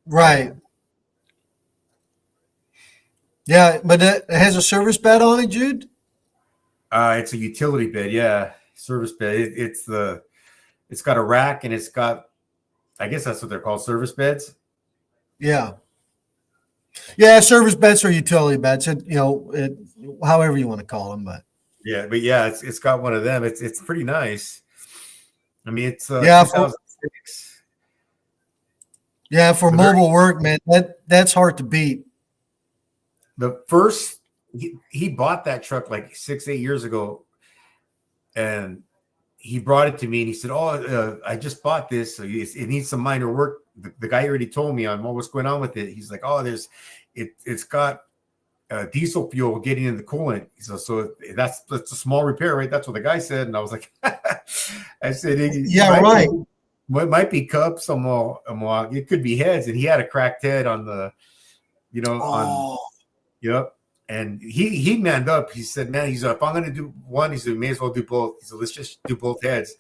Right. Yeah, but it has a service bed on it, Jude? It's a utility bed. Yeah. Service bed. It's got a rack, and it's got, I guess that's what they're called, service beds. Yeah. Yeah, service beds or utility beds, however you want to call them, but it's got one of them. It's pretty nice. I mean, it's 2006. Yeah, for mobile work, man, that's hard to beat. The first he bought that truck like 6-8 years ago, and he brought it to me, and he said, "Oh, I just bought this, so it needs some minor work the guy already told me on what's going on with it. He's like, oh, it's got diesel fuel getting in the coolant. So that's a small repair, right? That's what the guy said. And I was like, I said, Yeah, right. It might be cups, it could be heads. And he had a cracked head on the, on, yep. And he manned up. He said, man, he's like, if I'm going to do one, he said, may as well do both. He said, let's just do both heads.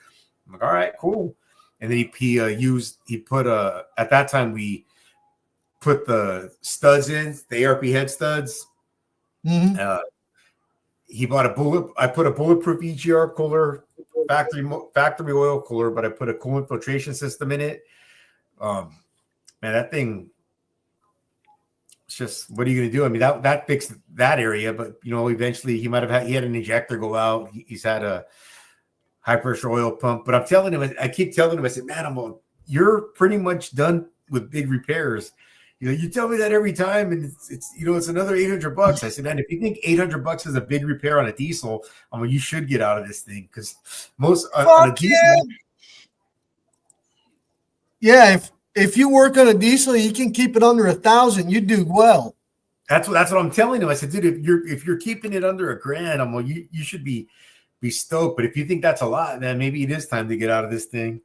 I'm like, all right, cool. And then he put at that time we put the studs in, the ARP head studs. Mm-hmm. He bought I put a bulletproof EGR cooler, factory oil cooler, but I put a coolant filtration system in it. Man, that thing, it's just, what are you going to do? I mean, that fixed that area, but eventually he had an injector go out. He's had a high pressure oil pump, but I keep telling him, I said, man, you're pretty much done with big repairs. You tell me that every time, and it's another $800. I said, man, if you think $800 is a big repair on a diesel, you should get out of this thing, because most on a diesel. Yeah, if you work on a diesel, you can keep it under 1,000. You do well. That's what I'm telling him. I said, dude, if you're keeping it under $1,000, you should be stoked. But if you think that's a lot, then maybe it is time to get out of this thing.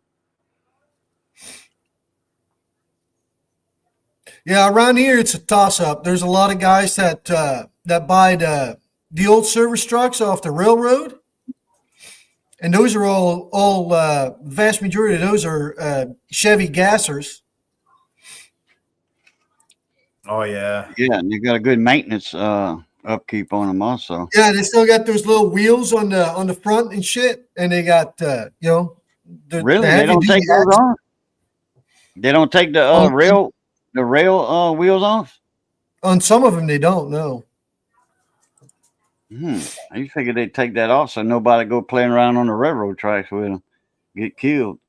Yeah, around here it's a toss-up. There's a lot of guys that buy the old service trucks off the railroad, and those are all vast majority of those are Chevy gassers. Oh yeah, Yeah, and you got a good maintenance upkeep on them also. Yeah, they still got those little wheels on the front and shit, and they got Really, they don't take those off. They don't take the rail wheels off. On some of them, they don't. No. I figured they'd take that off so nobody go playing around on the railroad tracks with them, get killed.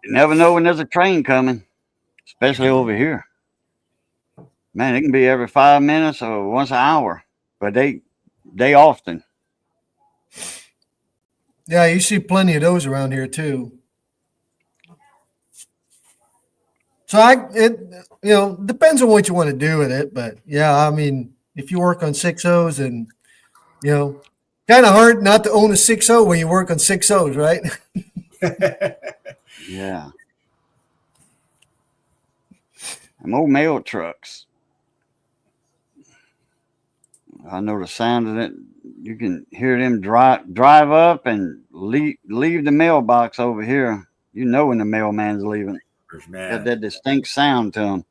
You never know when there's a train coming, especially over here. Man, it can be every 5 minutes or once an hour, but they often. Yeah, you see plenty of those around here too. So depends on what you want to do with it, but yeah, I mean, if you work on 6.0s and kind of hard not to own a 6.0 when you work on 6.0s, right? Yeah. Them old mail trucks. I know the sound of it. You can hear them drive up and leave the mailbox over here. You know when the mailman's leaving. Got that distinct sound to them.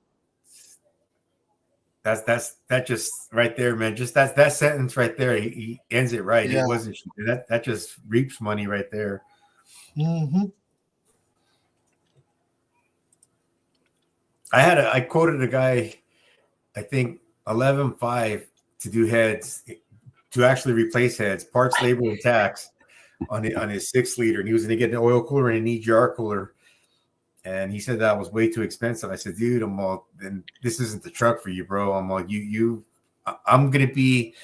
That just right there, man. Just that sentence right there. He ends it right. Yeah. It wasn't that just reaps money right there. Mm-hmm. I quoted a guy, I think 11.5 to do heads, to actually replace heads, parts, labor, and tax on his 6-liter, and he was going to get an oil cooler and an EGR cooler. And he said that was way too expensive. I said, dude, then this isn't the truck for you, bro. I'm going to be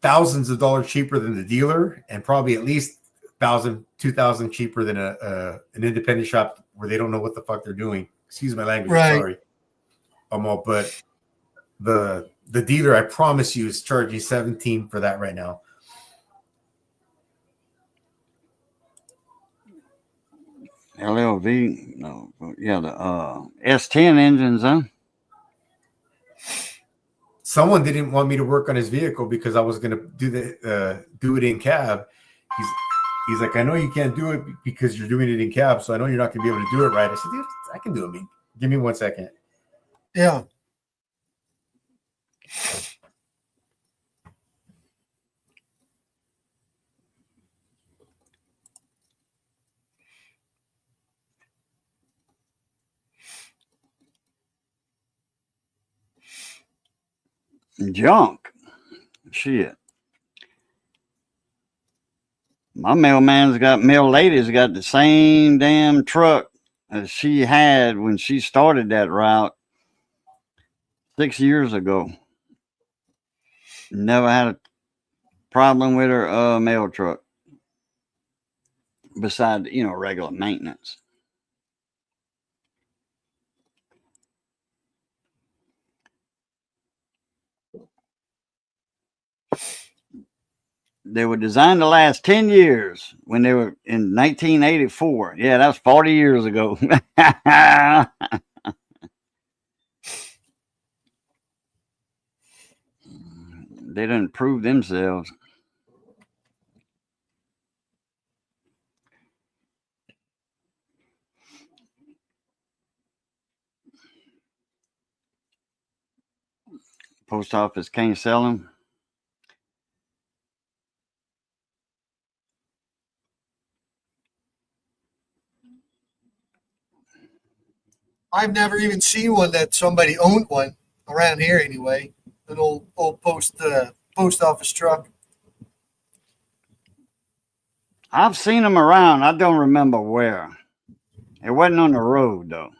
thousands of dollars cheaper than the dealer, and probably at least $1,000, $2,000 cheaper than an independent shop where they don't know what the fuck they're doing. Excuse my language, Right. sorry. But the dealer, I promise you, is charging $17 for that right now. LLV, no, yeah, the S10 engines, huh? Someone didn't want me to work on his vehicle because I was going to do it in cab. He's like, I know you can't do it because you're doing it in cab, so I know you're not going to be able to do it right. I said, dude, I can do it, man. Give me 1 second. Yeah. Junk. Shit. My mail lady's got the same damn truck as she had when she started that route 6 years ago. Never had a problem with her mail truck. Besides, regular maintenance. They were designed to last 10 years when they were in 1984. Yeah, that's 40 years ago. They didn't prove themselves. Post office can't sell them. I've never even seen one that somebody owned one around here anyway. An old post office truck. I've seen them around. I don't remember where. It wasn't on the road though.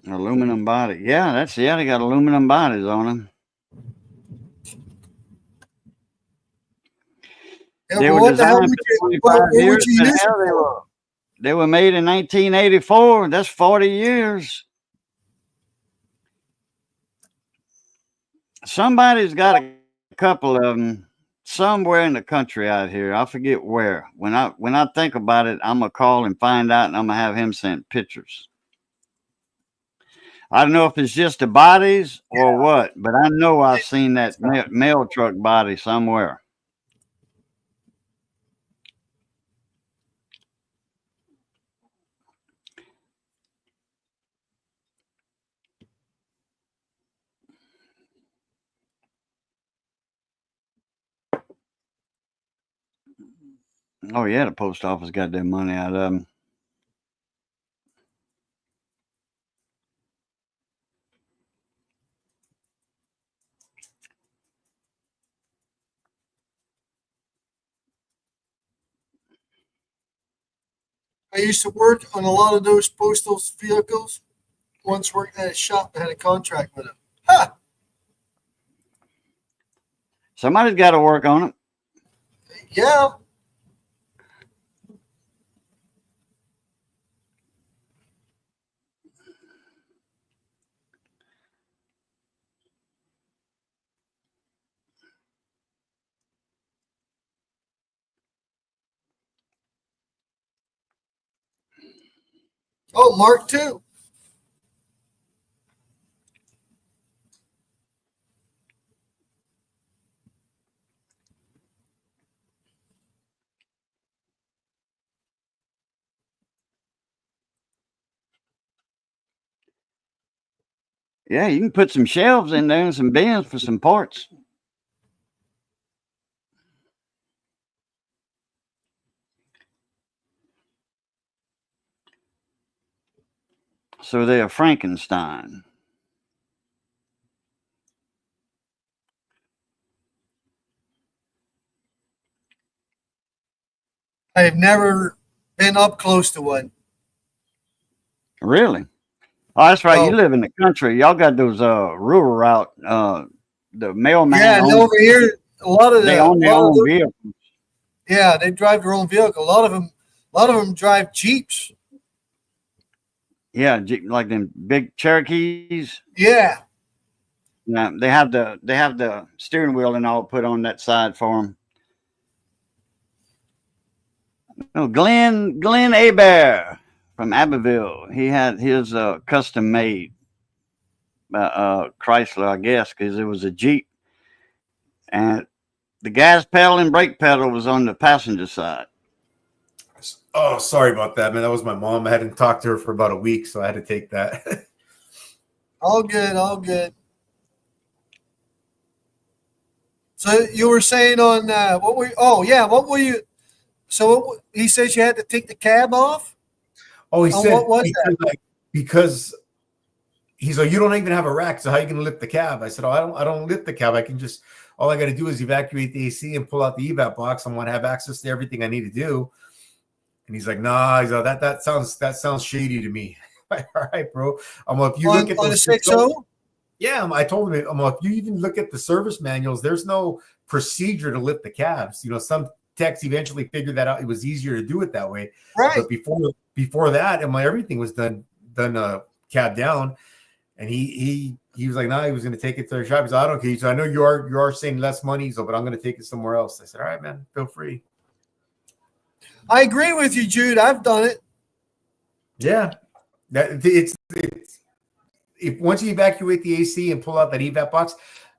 Aluminum body. Yeah, they got aluminum bodies on them. Yeah, They well, were what the hell designed would you, for 25 what would years. you But use it hell, for? they were made in 1984. That's 40 years. Somebody's got a couple of them somewhere in the country out here. I forget where. When I think about it, I'm gonna call and find out, and I'm gonna have him send pictures. I don't know if it's just the bodies or what, but I know I've seen that mail truck body somewhere. Oh yeah, the post office got their money out of them. I used to work on a lot of those postal vehicles. Once worked at a shop that had a contract with them. Ha! Somebody's got to work on it. Yeah. Oh, Mark II. Yeah, you can put some shelves in there and some bins for some parts. So they're Frankenstein. I have never been up close to one. Really? Oh, that's right. Oh. You live in the country. Y'all got those rural route. The mailman. Yeah, and over here, a lot of they the, own their a lot of own the- vehicle. yeah, they drive their own vehicle. A lot of them drive Jeeps. Yeah, like them big Cherokees. Yeah. Yeah, they have the steering wheel and all put on that side for them. No, Glenn Abair from Abbeville. He had his custom made by Chrysler, I guess, because it was a Jeep, and the gas pedal and brake pedal was on the passenger side. Oh, sorry about that, man. That was my mom. I hadn't talked to her for about a week, so I had to take that. All good, all good. So you were saying on what were? Oh yeah, what were you? So he says you had to take the cab off. Oh, he Oh, said what was because he's like, you don't even have a rack, so how are you going to lift the cab? I said, oh, I don't lift the cab. I can just, all I got to do is evacuate the AC and pull out the evap box. I want to have access to everything I need to do. And he's like, nah, he's like, that sounds shady to me. All right, bro. I'm like, if you look at on a those 6.0. yeah, I told him, I'm like, if you even look at the service manuals, there's no procedure to lift the cabs. You know, some techs eventually figured that out. It was easier to do it that way. Right. But before that, and my everything was done cab down, and he was like, no, he was going to take it to the shop. He's like, I don't care. So I know you are saying less money, so but I'm going to take it somewhere else. I said, all right, man, feel free. I agree with you, Jude. I've done it. Yeah, that it's if once you evacuate the AC and pull out that evap box,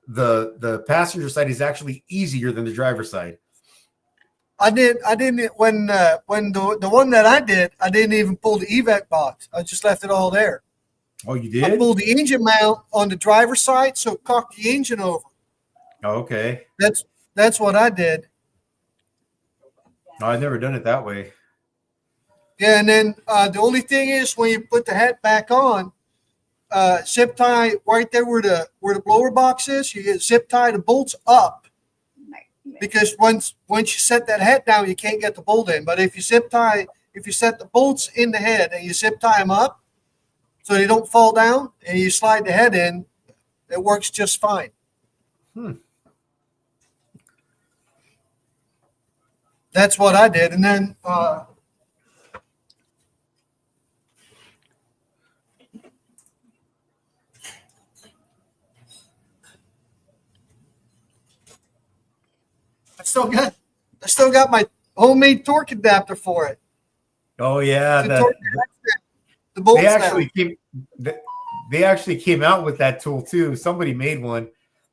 the passenger side is actually easier than the driver's side. I didn't when the one that I did, I didn't even pull the evac box. I just left it all there. Oh, you I did? pulled the engine mount on the driver's side, so it cocked the engine over. Oh, okay. That's what I did. No, I've never done it that way. Yeah, and then the only thing is when you put the hat back on, zip tie right there where the blower box is. You get zip tie the bolts up. Because once you set that head down, you can't get the bolt in. But if you set the bolts in the head and you zip tie them up so they don't fall down and you slide the head in, it works just fine. That's what I did. And then I still got my homemade torque adapter for it. Oh yeah, The bolts they actually came out with that tool too. Somebody made one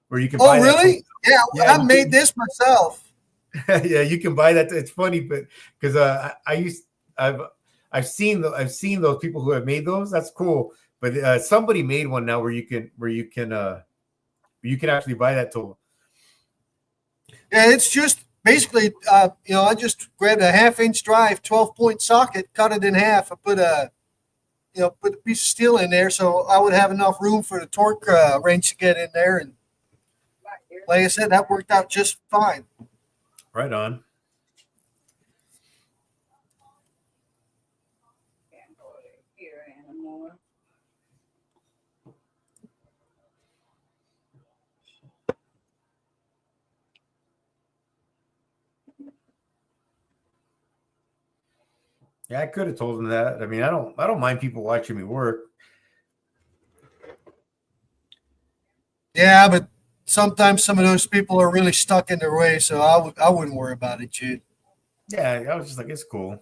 where you can. Oh buy really? That yeah, I made this myself. Yeah, you can buy that. It's funny, but because I've seen those people who have made those. That's cool. But somebody made one now where you can actually buy that tool. Yeah, it's just basically, I just grabbed a 1/2-inch drive, 12-point socket, cut it in half. I put a piece of steel in there so I would have enough room for the torque wrench to get in there. And like I said, that worked out just fine. Right on. Can't go here anymore. Yeah, I could have told them that. I mean, I don't mind people watching me work. Yeah, but sometimes some of those people are really stuck in their way, so I wouldn't worry about it, Jude. Yeah, I was just like, it's cool.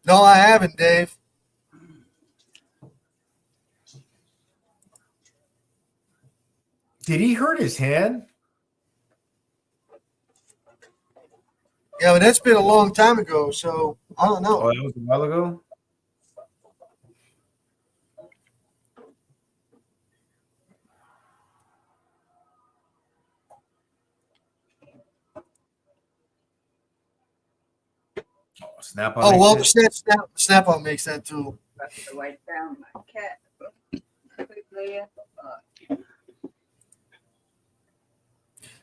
No, I haven't, Dave. Did he hurt his hand? Yeah, but that's been a long time ago, so I don't know. Oh, that was a while ago. Oh, Snap-on. Oh, well, makes it? Snap-on makes that too. That's the way down my cat. Quickly,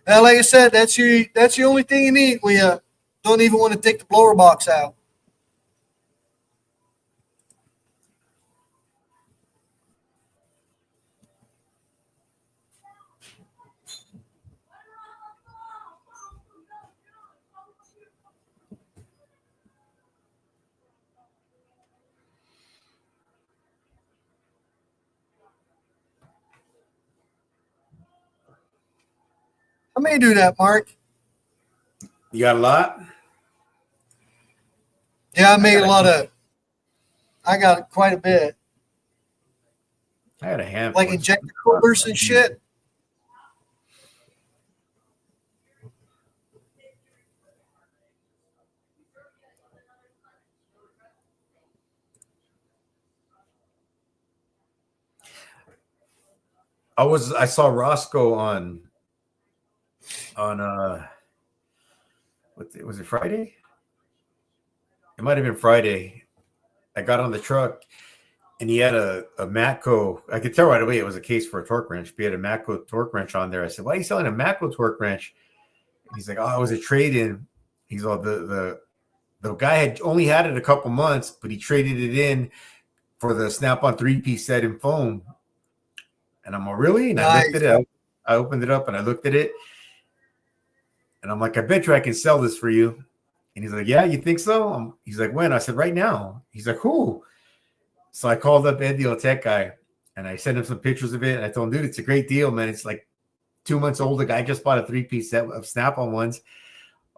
Like I said, that's the only thing you need when you don't even want to take the blower box out. I may do that, Mark. You got a lot? Yeah, I got quite a bit. I had a handful. Like injector coolers and shit. I saw Roscoe on was it Friday? It might have been Friday. I got on the truck and he had a Matco. I could tell right away it was a case for a torque wrench. He had a Matco torque wrench on there. I said, "Why are you selling a Matco torque wrench?" And he's like, "Oh, it was a trade-in." He's all the guy had only had it a couple months, but he traded it in for the Snap-on 3-piece set in foam. And I'm like, really? And I looked at it. I opened it up and I looked at it. And I'm like, I bet you I can sell this for you. And he's like, yeah, you think so? He's like, when? I said, right now. He's like, who? So I called up Ed, the tech guy, and I sent him some pictures of it. And I told him, dude, it's a great deal, man. It's like 2 months old. The guy just bought a 3-piece set of Snap-on ones.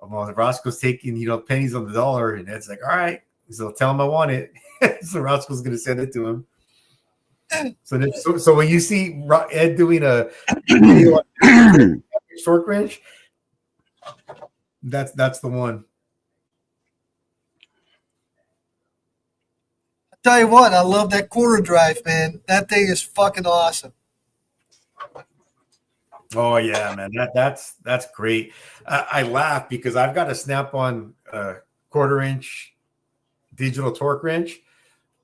Roscoe's taking, pennies on the dollar. And Ed's like, all right. So tell him I want it. So Roscoe's going to send it to him. So when you see Ed doing a video on torque wrench, that's the one. Tell you what, I love that quarter drive, man. That thing is fucking awesome. Oh yeah, man, that's great. I laugh because I've got a Snap-on 1/4-inch digital torque wrench,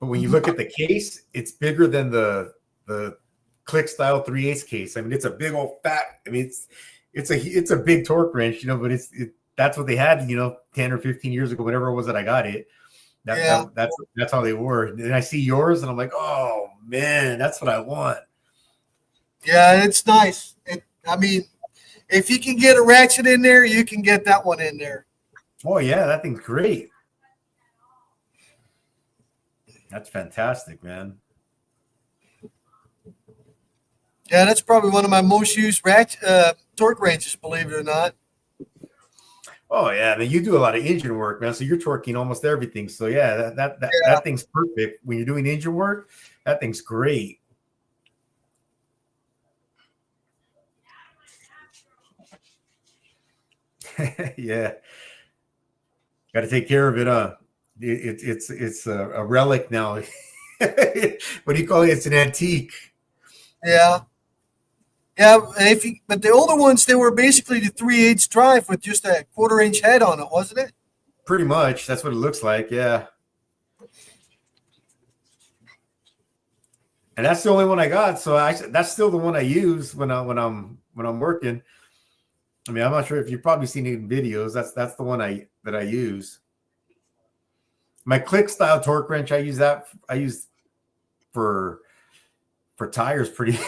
but when you look at the case, it's bigger than the Click Style 3/8 case. I mean, it's a big old fat. I mean, it's a big torque wrench, but that's what they had, 10 or 15 years ago, whatever it was that I got it. That's how they were. And I see yours, and I'm like, oh man, that's what I want. Yeah, it's nice. I mean, if you can get a ratchet in there, you can get that one in there. Oh yeah, that thing's great. That's fantastic, man. Yeah, that's probably one of my most used torque wrenches, believe it or not. Oh yeah, I mean, you do a lot of engine work, man. So you're torquing almost everything. So yeah, that thing's perfect when you're doing engine work. That thing's great. Yeah, got to take care of it. It's a relic now. What do you call it? It's an antique. Yeah. Yeah, but the older ones, they were basically the 3/8 drive with just a 1/4-inch head on it, wasn't it? Pretty much, that's what it looks like. Yeah, and that's the only one I got. So that's still the one I use when I'm working. I mean, I'm not sure if you've probably seen it in videos. That's the one that I use. My Click Style torque wrench, I use for tires, pretty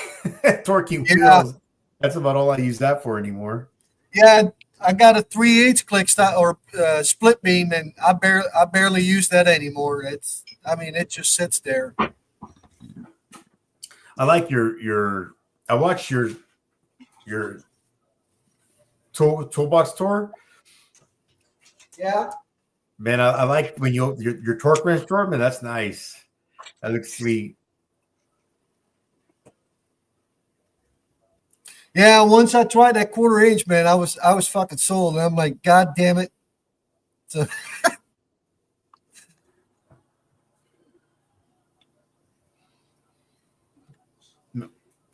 torquing wheels. That's about all I use that for anymore. Yeah, I got a 3/8 Click Style or split beam, and I barely use that anymore. It just sits there. I like I watched your toolbox tour. Yeah. Man, I like when your torque wrench tour, man. That's nice. That looks sweet. Yeah, once I tried that 1/4-inch, man, I was fucking sold. And I'm like, God damn it. So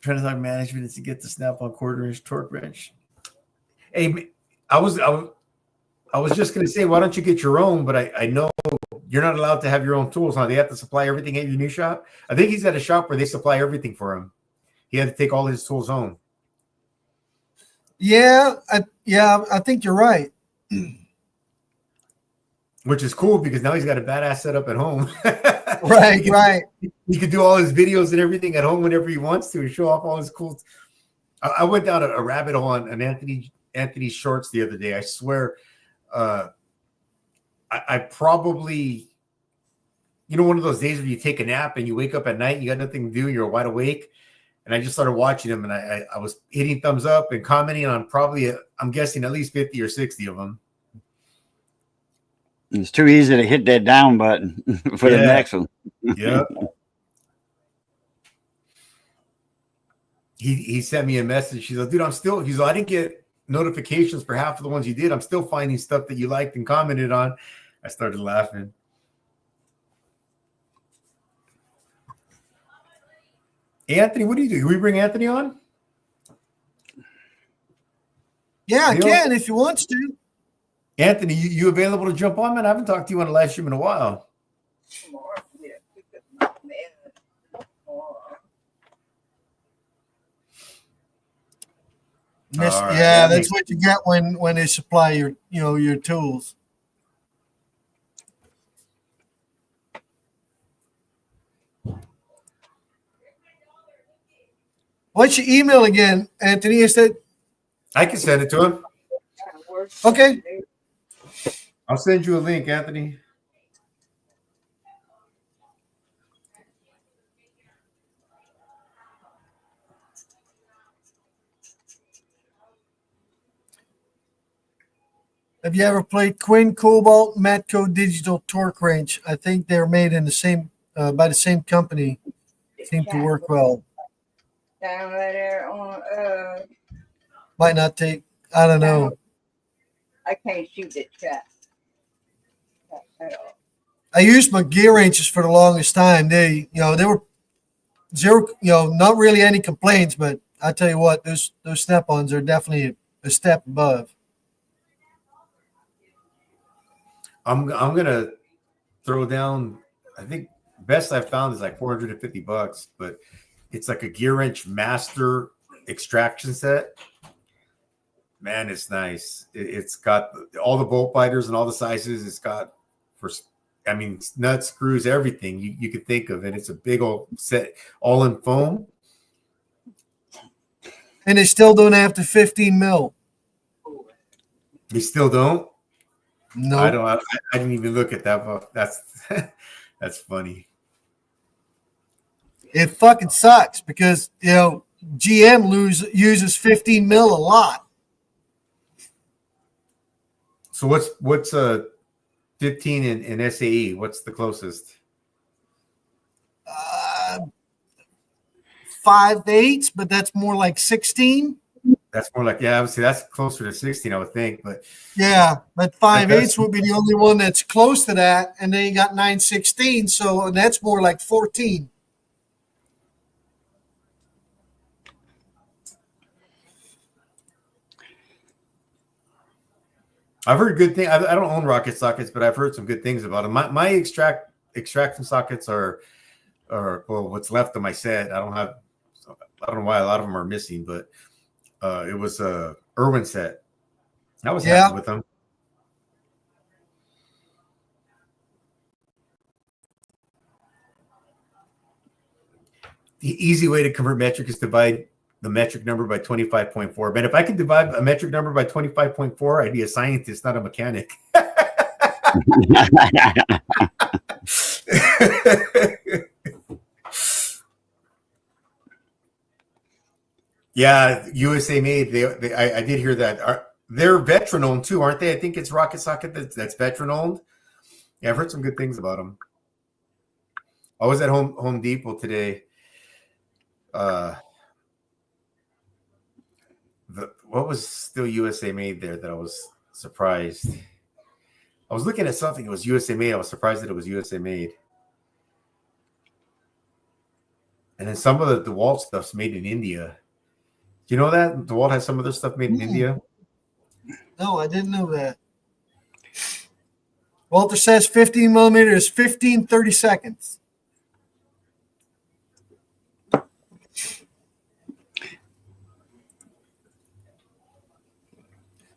Trying to talk management is to get the Snap-on 1/4-inch torque wrench. Hey, I was just gonna say, why don't you get your own? But I know you're not allowed to have your own tools, huh? They have to supply everything at your new shop. I think he's at a shop where they supply everything for him. He had to take all his tools home. yeah, I think you're right. Which is cool because now he's got a badass setup at home. Right. He could do all his videos and everything at home whenever he wants to and show off all his cool. I went down a rabbit hole on Anthony's shorts the other day. I swear, I probably, one of those days where you take a nap and you wake up at night, you got nothing to do, and you're wide awake. And I just started watching him, and I was hitting thumbs up and commenting on probably, I'm guessing, at least 50 or 60 of them. It's too easy to hit that down button for the next one. Yeah. He sent me a message. He's like, dude, I didn't get notifications for half of the ones you did. I'm still finding stuff that you liked and commented on. I started laughing. Anthony, what do you do? Can we bring Anthony on? Yeah, I can if you want to. Anthony, you available to jump on, man? I haven't talked to you on the live stream in a while. Yeah, that's what you get when they supply your tools. What's your email again, Anthony? Is that I can send it to him. George. Okay. I'll send you a link, Anthony. Have you ever played Quinn Cobalt Matco Digital Torque Wrench? I think they're made in the same by the same company. Seem to work well. Down there on Might not take. I don't know. I can't shoot the chat. At all. I used my gear wrenches for the longest time. They were zero. Not really any complaints. But I tell you what, those Snap-ons are definitely a step above. I'm gonna throw down. I think best I've found is like $450, but it's like a gear wrench master extraction set. Man, it's nice. It's got all the bolt biters and all the sizes. It's got nuts, screws, everything you could think of, and it's a big old set, all in foam. And they still don't have the 15 mil. You still don't? No. I don't. I didn't even look at that. But that's that's funny. It fucking sucks because GM uses 15 mil a lot. So what's 15 in SAE? What's the closest? 5/8, but that's more like 16. That's more like, yeah, obviously that's closer to 16, I would think. But Yeah, but 5/8 would be the only one that's close to that, and then you got 9/16, so that's more like 14. I've heard good things. I don't own rocket sockets, but I've heard some good things about them. My extraction sockets are well, what's left of my set. I don't know why a lot of them are missing, but it was a Irwin set. I was happy with them. The easy way to convert metric is to divide the metric number by 25.4. But if I could divide a metric number by 25.4, I'd be a scientist, not a mechanic. Yeah, USA made. I did hear that. They're veteran owned too, aren't they? I think it's Rocket Socket that's veteran owned. Yeah, I've heard some good things about them. I was at Home Depot today. What was still USA made there that I was surprised? I was looking at something. It was USA made. I was surprised that it was USA made. And then some of the DeWalt stuff's made in India. Do you know that DeWalt has some of their stuff made in India? No, I didn't know that. Walter says 15 millimeters, 15 30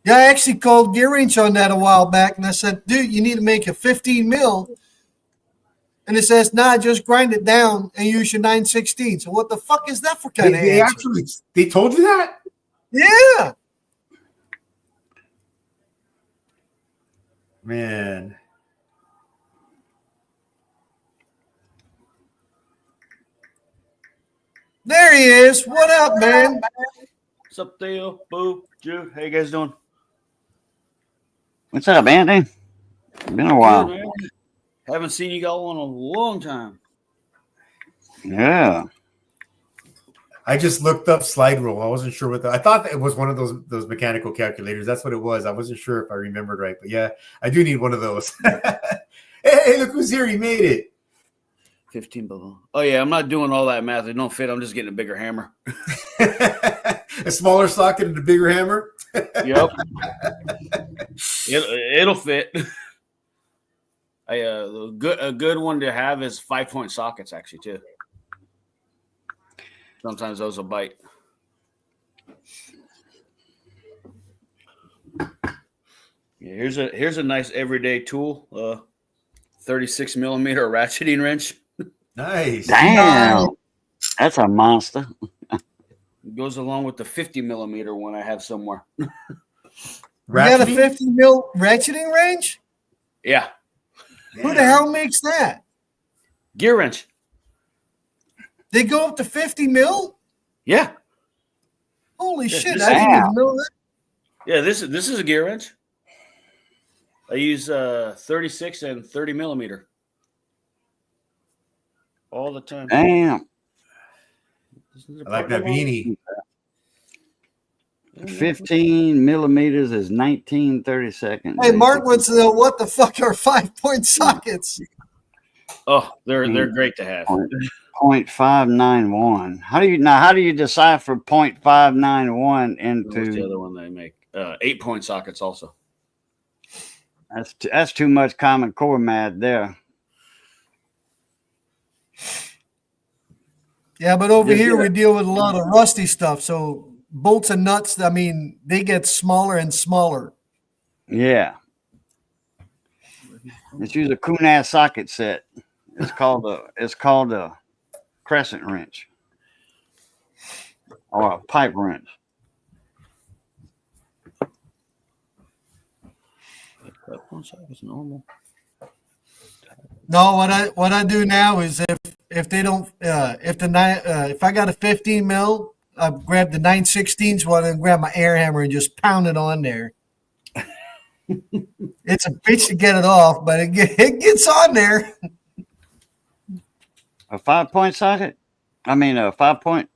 Yeah, I actually called Gear Wrench on that a while back, and I said, dude, you need to make a 15 mil. And it says, nah, just grind it down and use your 9/16. So what the fuck is that for kind of answer? They told you that? Yeah. Man. There he is. What up, man? What's up, Theo? Boo, Drew, how you guys doing? What's up, Anthony? Been a while. Good, man. Haven't seen you all in a long time. Yeah. I just looked up slide rule. I wasn't sure what I thought it was one of those mechanical calculators. That's what it was. I wasn't sure if I remembered right, but yeah, I do need one of those. Hey, look who's here. He made it. 15 below. Oh, yeah, I'm not doing all that math. It don't fit. I'm just getting a bigger hammer. A smaller socket and a bigger hammer. Yep. It'll fit. A good one to have is 5-point sockets, actually, too. Sometimes those will bite. Yeah, here's a nice everyday tool. 36 millimeter ratcheting wrench. Nice. Damn. That's a monster. It goes along with the 50 millimeter one I have somewhere. You got a Ratcheting? 50 mil ratcheting range? Yeah, Who the hell makes that? gear wrench. They go up to 50 mil? Yeah, Holy Yeah, shit! this I is- didn't even know that. yeah. This is a gear wrench. I use 36 and 30 millimeter all the time. Damn. I like that beanie. 15 millimeters is 19/32. Hey, Mark wants to know what the fuck are 5-point sockets? Oh, they're great to have. 0.591. How do you decipher 0.591 What's the into other one they make? 8-point sockets also. that's too much Common Core mad there. Yeah, but over Just here get we deal with a lot of rusty stuff. So bolts and nuts, I mean, they get smaller and smaller. Yeah. Let's use a Kunas socket set. It's called a crescent wrench or a pipe wrench. 5-point sockets normal. No, what I do now is if they don't if I got a 15 mil, I grab the 9/16 one and grab my air hammer and just pound it on there. It's a bitch to get it off, but it gets on there. A 5-point socket? I mean a 5-point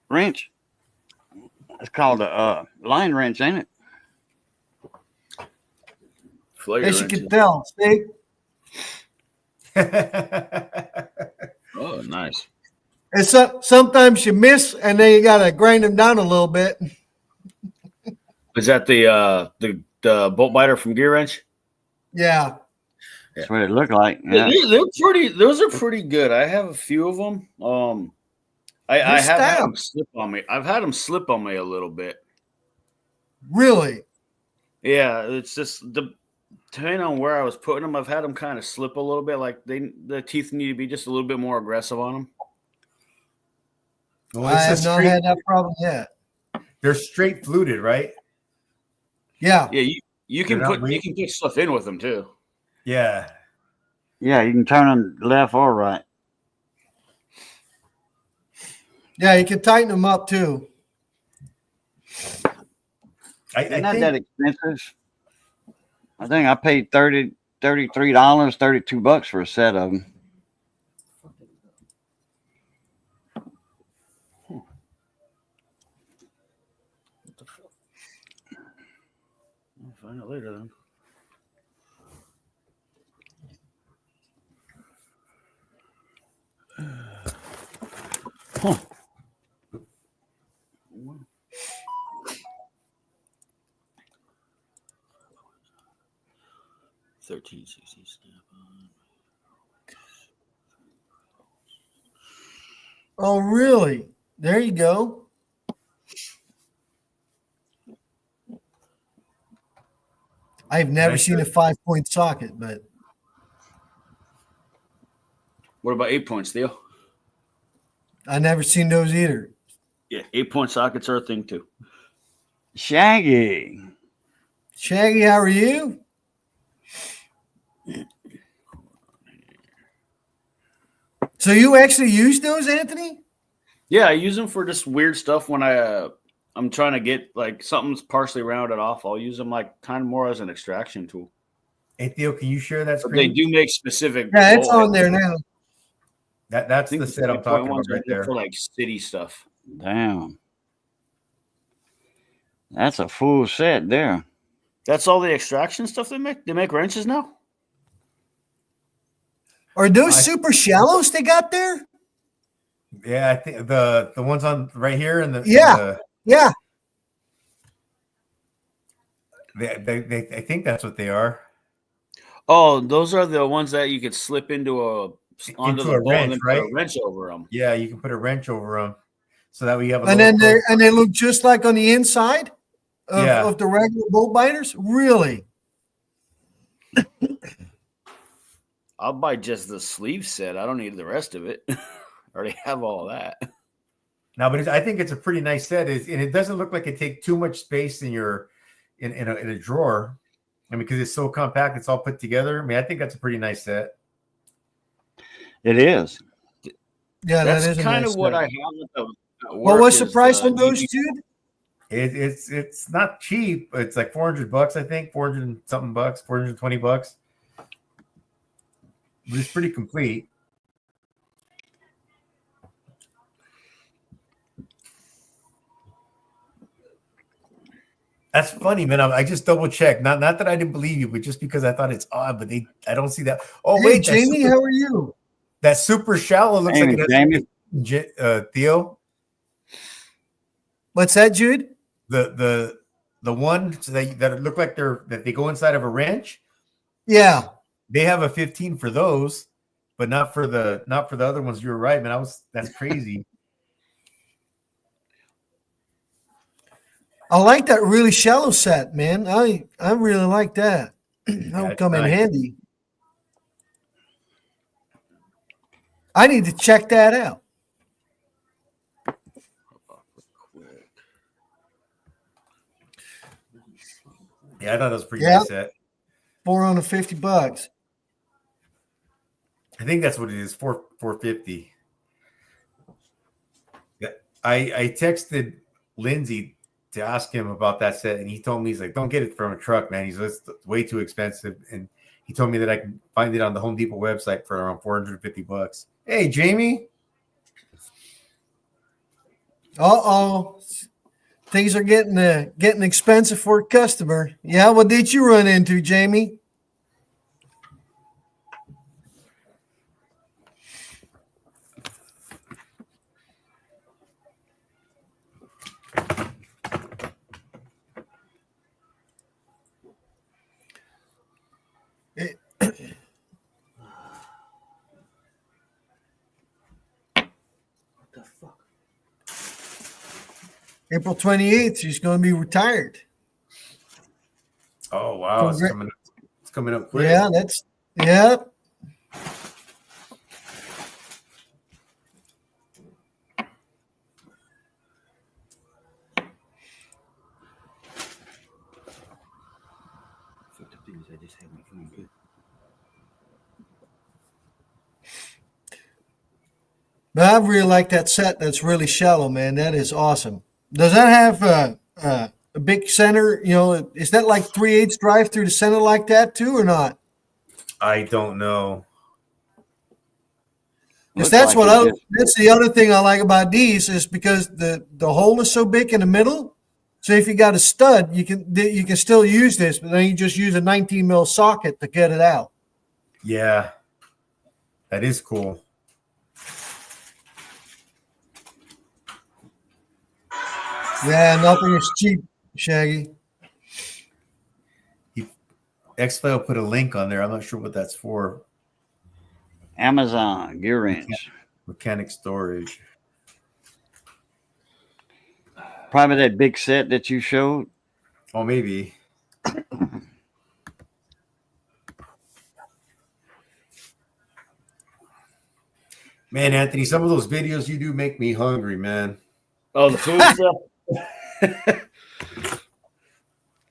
wrench. It's called a line wrench, ain't it? Flare As you wrenches. can tell, see, Oh, nice. and sometimes you miss, and then you gotta grind them down a little bit. Is that the bolt biter from Gear Wrench? Yeah, That's what it looked like. Yeah. They're pretty. Those are pretty good. I have a few of them. I have had them slip on me. I've had them slip on me a little bit. really. Yeah, it's just depending on where I was putting them. I've had them kind of slip a little bit. Like the teeth need to be just a little bit more aggressive on them. Well, I have not had that problem yet. they're straight fluted, right? Yeah, Yeah, you can They're not put stuff in with them too. Yeah. Yeah, you can turn them left or right. yeah, you can tighten them up too. They're not think that expensive. I think I paid $33, $32 for a set of them. What the fuck? I'll find out later then. Huh. 1360 snap-on. Oh, really? There you go. I've never Nice. seen a 5-point socket, but What about 8-point steel? I never seen those either. Yeah, 8-point sockets are a thing too. Shaggy. Shaggy, how are you? So you actually use those, Anthony? Yeah, I use them for just weird stuff when I'm trying to get like something's partially rounded off. I'll use them like kind of more as an extraction tool. Hey Theo, can you share that But they screen? do make specific. Yeah, it's bolt on there heads. now. I That's think the set I'm 8-point talking about ones are right good there. for like city stuff. Damn. That's a full set there. That's all the extraction stuff they make. They make wrenches now. Are those I- super shallows they got there? Yeah, I think the ones on right here and the Yeah. Yeah. they I think that's what they are. Oh, those are the ones that you could slip into onto Into the a bolt and then wrench, put a right? wrench over them. Yeah, you can put a wrench over them, so that we have a And little then they look just like on the inside Yeah. of the regular bolt biters? Really? I'll buy just the sleeve set. I don't need the rest of it. I already have all that. No, but I think it's a pretty nice set. And it doesn't look like it takes too much space in your in a drawer. I mean, because it's so compact, it's all put together. I mean, I think that's a pretty nice set. It is. Yeah, That's that is a kind nice of what set. I have with the. What was the work is price the on those, EV Jude? It's not cheap. It's like $400, I think, 400 and something bucks, $420. But it's pretty complete. That's funny, man. I just double checked. Not that I didn't believe you, but just because I thought it's odd. But I don't see that. Oh Hey, wait, Jamie, how are you? that super shallow looks Jamie, like it has Jamie. Theo. What's that, Jude? The one that look like that they go inside of a wrench. Yeah. They have a 15 for those, but not for the other ones. You were right, man. That's crazy. I like that really shallow set, man. I really like that. That would it's come in nice. handy. I need to check that out. Yeah, I thought that was a pretty Yeah. nice set. $450. I think that's what it is. 450. Yeah, I texted Lindsay to ask him about that set, and he told me, he's like, "Don't get it from a truck, man. It's way too expensive." And he told me that I can find it on the Home Depot website for around $450. Hey, Jamie. Uh-oh. Things are getting expensive for a customer. Yeah, what did you run into, Jamie? the fuck? April 28th, she's going to be retired. Oh wow, it's Congra- coming up quick. Yeah, yeah. But I really like that set. That's really shallow, man. That is awesome. Does that have a big center? You know, is that like 3/8 drive through the center like that too, or not? I don't know. Because Looks like it just- that's the other thing I like about these is because the hole is so big in the middle. So if you got a stud, you can still use this, but then you just use a 19 mil socket to get it out. Yeah, that is cool. Yeah, nothing is cheap, Shaggy. X-File put a link on there. I'm not sure what that's for. Amazon gear wrench. Mechanic storage. Probably that big set that you showed. Oh, maybe. Man, Anthony, some of those videos you do make me hungry, man. Oh, the food stuff.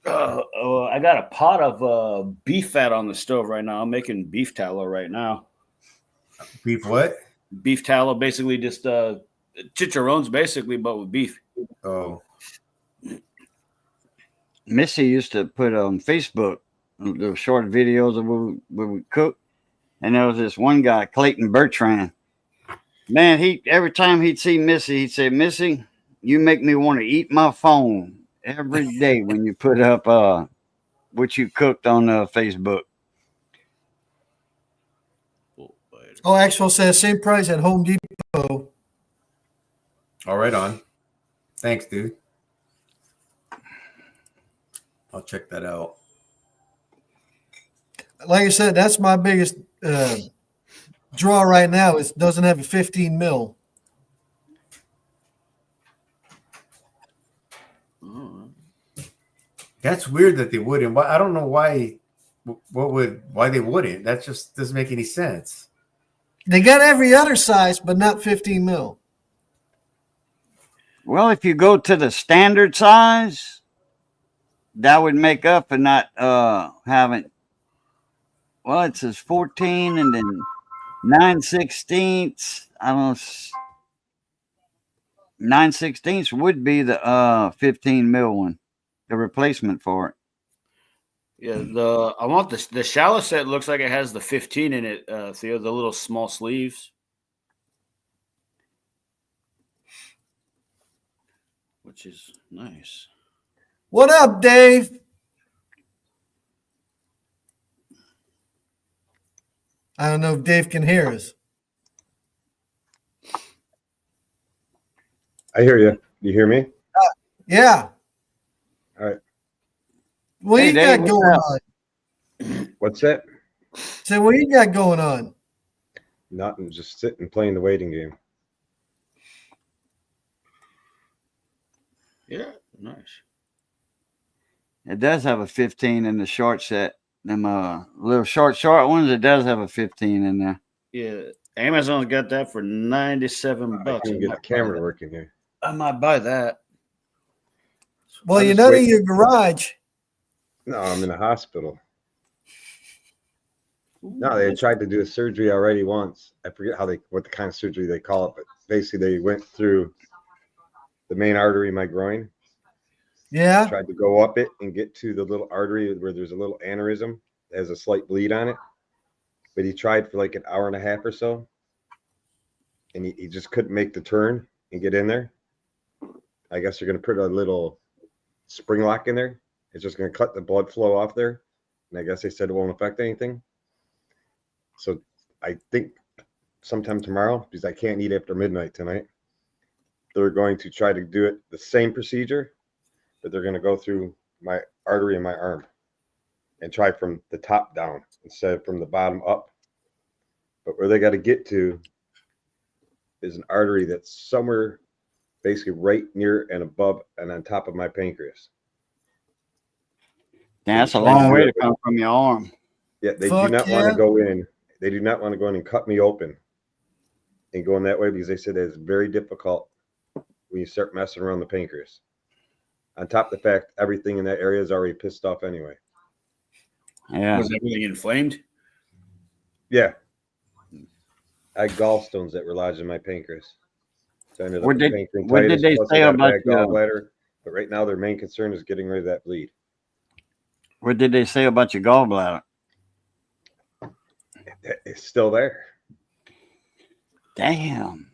I got a pot of beef fat on the stove right now. I'm making beef tallow right now. Beef what? Beef tallow, basically just chicharrones, basically, but with beef. Oh, Missy used to put on Facebook the short videos of where we cook, and there was this one guy, Clayton Bertrand. Man, every time he'd see Missy, he'd say, "Missy, you make me want to eat my phone every day when you put up what you cooked on Facebook." Oh, Axel says same price at Home Depot. all right on. Thanks, dude. I'll check that out. Like I said, that's my biggest draw right now. It doesn't have a 15 mil. That's weird that they wouldn't. Why? I don't know why. Why they wouldn't? That just doesn't make any sense. They got every other size, but not 15 mil. Well, if you go to the standard size, that would make up for not having. Well, it says 14 and then 9/16. I don't know. 9/16 would be the 15 mil one, the replacement for it. Yeah, I want the shallow set. Looks like it has the 15 in it. Theo, the little small sleeves, which is nice. What up, Dave? I don't know if Dave can hear us. I hear you. You hear me? Yeah. All right. What Hey, you Dave, got what's going up? on? What's that? So what you got going on? Nothing. Just sitting playing the waiting game. Yeah, nice. It does have a 15 in the short set. Them little short ones, it does have a 15 in there. Yeah, Amazon's got that for $97. I can't get the camera working here. I might buy that. Well, I'll you're just not wait. in your garage. No, I'm in the hospital. No, they tried to do a surgery already once. I forget what the kind of surgery they call it, but basically they went through the main artery in my groin, Yeah. tried to go up it and get to the little artery where there's a little aneurysm that has a slight bleed on it. But he tried for like an hour and a half or so, and he just couldn't make the turn and get in there. I guess they're going to put a little spring lock in there. It's just going to cut the blood flow off there. And I guess they said it won't affect anything. So I think sometime tomorrow, because I can't eat after midnight tonight, they're going to try to do it the same procedure, but they're going to go through my artery in my arm and try from the top down instead of from the bottom up. But where they got to get to is an artery that's somewhere basically right near and above and on top of my pancreas. Yeah, that's a long way to come from your arm. Yeah, they Fuck do not want yeah. to go in. They do not want to go in and cut me open and go in that way because they said that it's very difficult when you start messing around the pancreas. On top of the fact, everything in that area is already pissed off anyway. Yeah. Was everything inflamed? Yeah. I had gallstones that were lodged in my pancreas. So I ended up What with did- pancreatitis, what did they plus I say got a about bad your- gallbladder. But right now, their main concern is getting rid of that bleed. What did they say about your gallbladder? It's still there. Damn.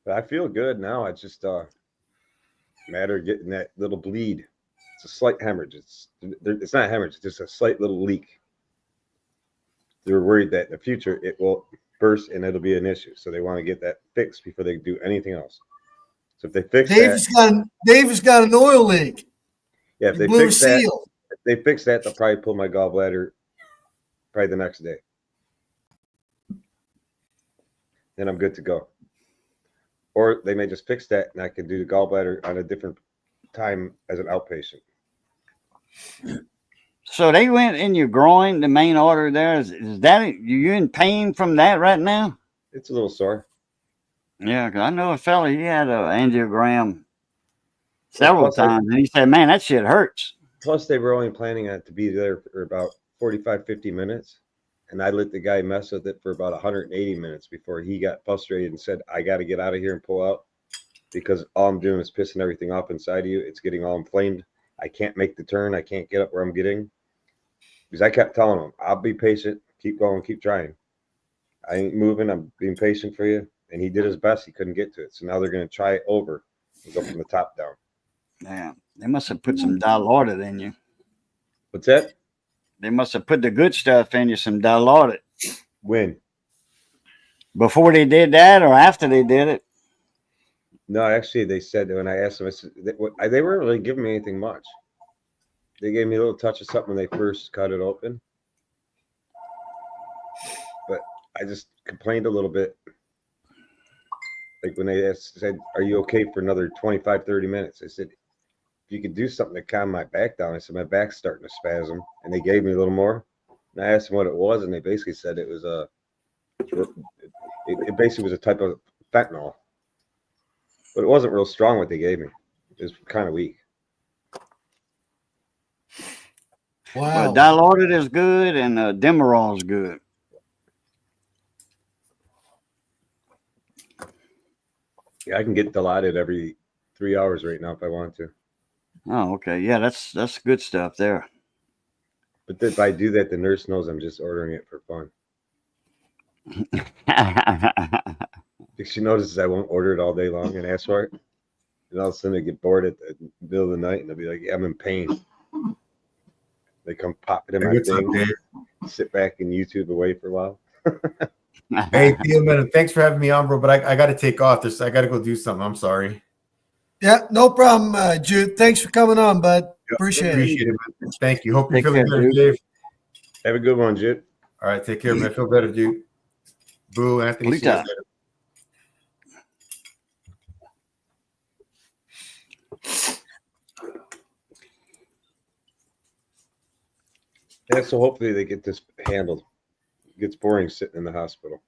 But I feel good now. It's just a matter of getting that little bleed. It's a slight hemorrhage. It's not a hemorrhage. It's just a slight little leak. They're worried that in the future it will burst and it'll be an issue. So they want to get that fixed before they do anything else. So if they fix Dave's got an oil leak. yeah, if He they blew a fix that, seal. they'll probably pull my gallbladder probably the next day. Then I'm good to go. Or they may just fix that and I can do the gallbladder on a different time as an outpatient. So they went in your groin, the main artery there. Is that you in pain from that right now? It's a little sore. Yeah, because I know a fella, he had an angiogram several plus I- times, and he said, man, that shit hurts. Plus, they were only planning on it to be there for about 45, 50 minutes. And I let the guy mess with it for about 180 minutes before he got frustrated and said, I got to get out of here and pull out because all I'm doing is pissing everything off inside of you. It's getting all inflamed. I can't make the turn. I can't get up where I'm getting. Because I kept telling him, I'll be patient. Keep going. Keep trying. I ain't moving. I'm being patient for you. And he did his best. He couldn't get to it. So now they're going to try it over and go from the top down. Yeah, they must have put some Dilaudid in you. What's that? They must have put the good stuff in you, some Dilaudid. When? Before they did that or after they did it? No, actually, they said that when I asked them, I said, they weren't really giving me anything much. They gave me a little touch of something when they first cut it open. But I just complained a little bit. Like when they said, are you okay for another 25, 30 minutes? I said, if you could do something to calm my back down. I said, my back's starting to spasm. And they gave me a little more. And I asked them what it was. And they basically said it was It basically was a type of fentanyl, but it wasn't real strong what they gave me. It was kind of weak. Wow. Well, Dilaudid is good and Demerol is good. Yeah, I can get Dilaudid every 3 hours right now if I want to. Oh, okay. Yeah, that's good stuff there. But if I do that, the nurse knows I'm just ordering it for fun. If she notices I won't order it all day long and ask for it, and all of a sudden they get bored at the middle of the night and they'll be like, yeah, I'm in pain. They come pop it in Hey, my what's up, thing, Dave? sit back and YouTube away for a while. Hey, Theo, man, thanks for having me on, bro. But I got to take off. I got to go do something. I'm sorry. Yeah, no problem, Jude. Thanks for coming on, bud. Appreciate it. Appreciate it, man. Thank you. Hope you're Take feeling care, better, dude. Dave. Have a good one, Jit. All right, take care, man. Feel better, dude. Boo, Anthony. See you Lita. later. Yeah, so hopefully they get this handled. It gets boring sitting in the hospital.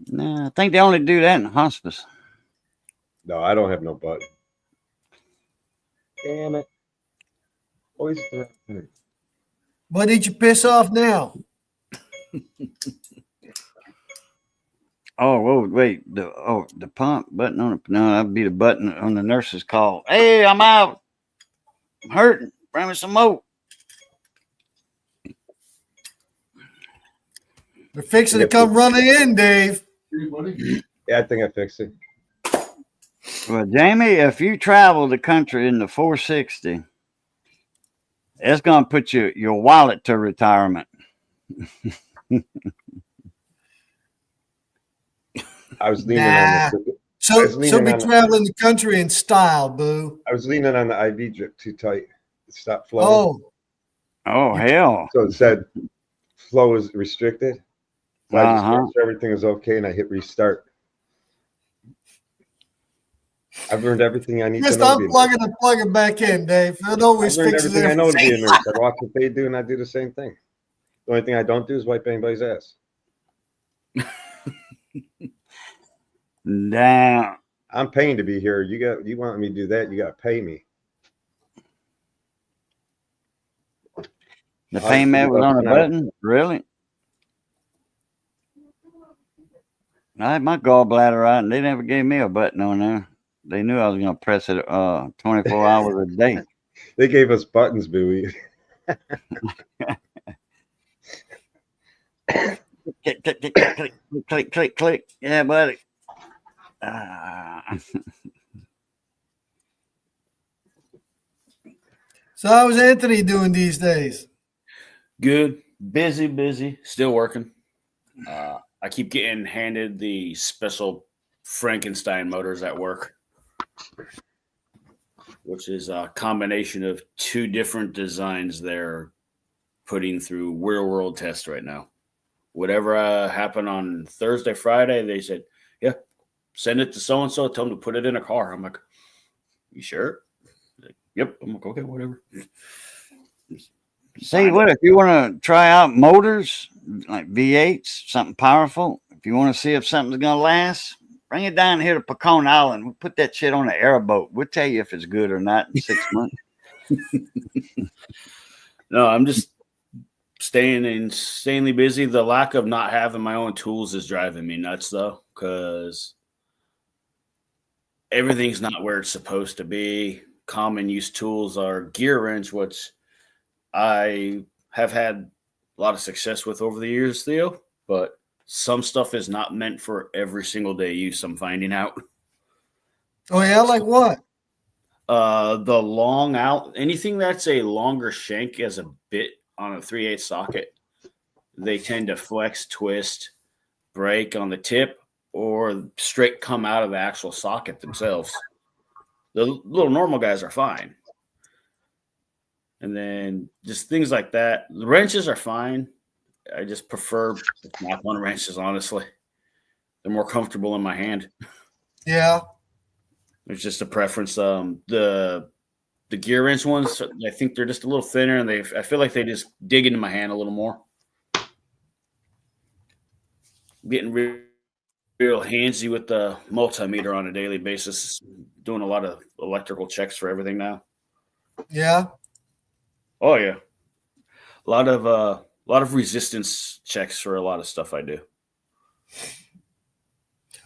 Nah, I think they only do that in hospice. No, I don't have no button. Damn it. Always. Why did you piss off now? Oh, whoa, wait. The pump button on it. No, that'd be the button on the nurse's call. Hey, I'm out. I'm hurting. Bring me some more. They're fixing to come running in, Dave. Yeah, I think I fixed it. Well, Jamie, if you travel the country in the 460, it's going to put your wallet to retirement. I was leaning Nah. on the. So, It's leaning so be on- traveling the country in style, boo. I was leaning on the IV drip too tight. It stopped flowing. Oh, Oh, hell. So it said flow is restricted. So I just Uh-huh. made sure everything was okay and I hit restart. I've learned everything I need just to know. to be a nurse. unplug it and plug it back in, Dave. It always I've learned fixes everything I know to be a everything. nurse. I watch what they do and I do the same thing. The only thing I don't do is wipe anybody's ass. Damn. I'm paying to be here. You want me to do that? You got to pay me. The I'll payment just was on a do that. button? Really? I had my gallbladder out, and they never gave me a button on there. They knew I was going to press it 24 hours a day. They gave us buttons, Bowie. Click, click, click, click, click, click, click, click. Yeah, buddy. So how's Anthony doing these days? Good, busy, still working. I keep getting handed the special Frankenstein motors at work, which is a combination of two different designs they're putting through real world tests right now. Whatever happened on Thursday, Friday, they said, yeah, send it to so-and-so, tell them to put it in a car. I'm like, you sure? Like, yep. I'm like, okay, whatever. See, what if you want to try out motors like V8s, something powerful? If you want to see if something's going to last, bring it down here to Pecan Island. We'll put that shit on an airboat. We'll tell you if it's good or not in 6 months. No, I'm just staying insanely busy. The lack of not having my own tools is driving me nuts, though, because everything's not where it's supposed to be. Common use tools are gear wrench, which I have had a lot of success with over the years, Theo, but some stuff is not meant for every single day use, I'm finding out. Oh yeah, like what? The long out, anything that's a longer shank as a bit on a 3/8 socket, they tend to flex, twist, break on the tip, or straight come out of the actual socket themselves. The little normal guys are fine. And then just things like that. The wrenches are fine. I just prefer Mach 1 wrenches, honestly. They're more comfortable in my hand. Yeah. It's just a preference. The gear wrench ones, I think they're just a little thinner, and I feel like they just dig into my hand a little more. getting real handsy with the multimeter on a daily basis. Doing a lot of electrical checks for everything now. Yeah. Oh yeah, a lot of resistance checks for a lot of stuff I do.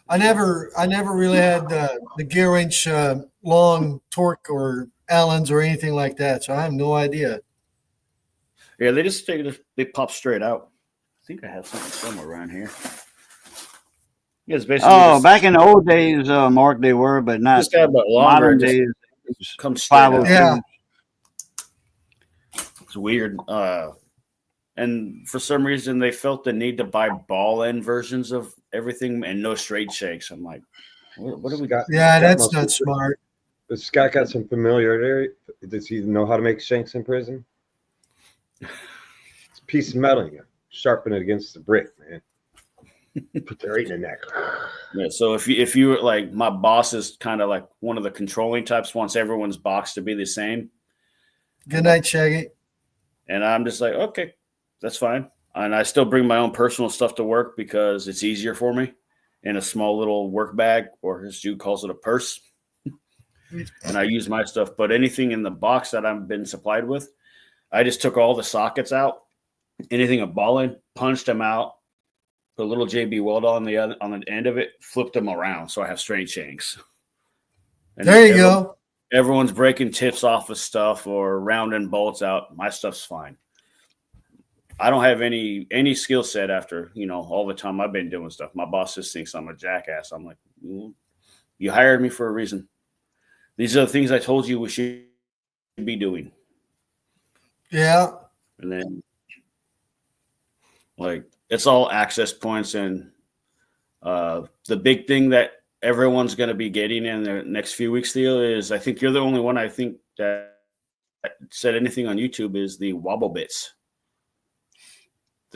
I never really had the gear wrench long torque or Allens or anything like that, so I have no idea. Yeah, they pop straight out. I think I have something somewhere around here. Yeah, it's basically Oh, just, back in the old days, Mark, they were, but not just got but longer. modern It just days. comes straight out. 502. Yeah. It's weird. And for some reason, they felt the need to buy ball end versions of everything and no straight shakes. I'm like, what do we got? Yeah, Scott that's must not be- smart. But Scott got some familiarity. Does he know how to make shanks in prison? It's a piece of metal. You sharpen it against the brick, man. Put it right in the neck. Yeah. So if you were like, my boss is kind of like one of the controlling types, wants everyone's box to be the same. Good night, Shaggy. And I'm just like, okay, that's fine. And I still bring my own personal stuff to work because it's easier for me in a small little work bag, or as Jude calls it, a purse. And I use my stuff. But anything in the box that I've been supplied with, I just took all the sockets out, anything a ball in, punched them out, put a little JB weld on the end of it, flipped them around, so I have straight shanks. And There you go. Everyone's breaking tips off of stuff or rounding bolts out. My stuff's fine. I don't have any skill set after, all the time I've been doing stuff. My boss just thinks I'm a jackass. I'm like, you hired me for a reason. These are the things I told you we should be doing. Yeah. And then, like, it's all access points. And the big thing that everyone's going to be getting in the next few weeks, Theo, is I think you're the only one I think that said anything on YouTube is the wobble bits.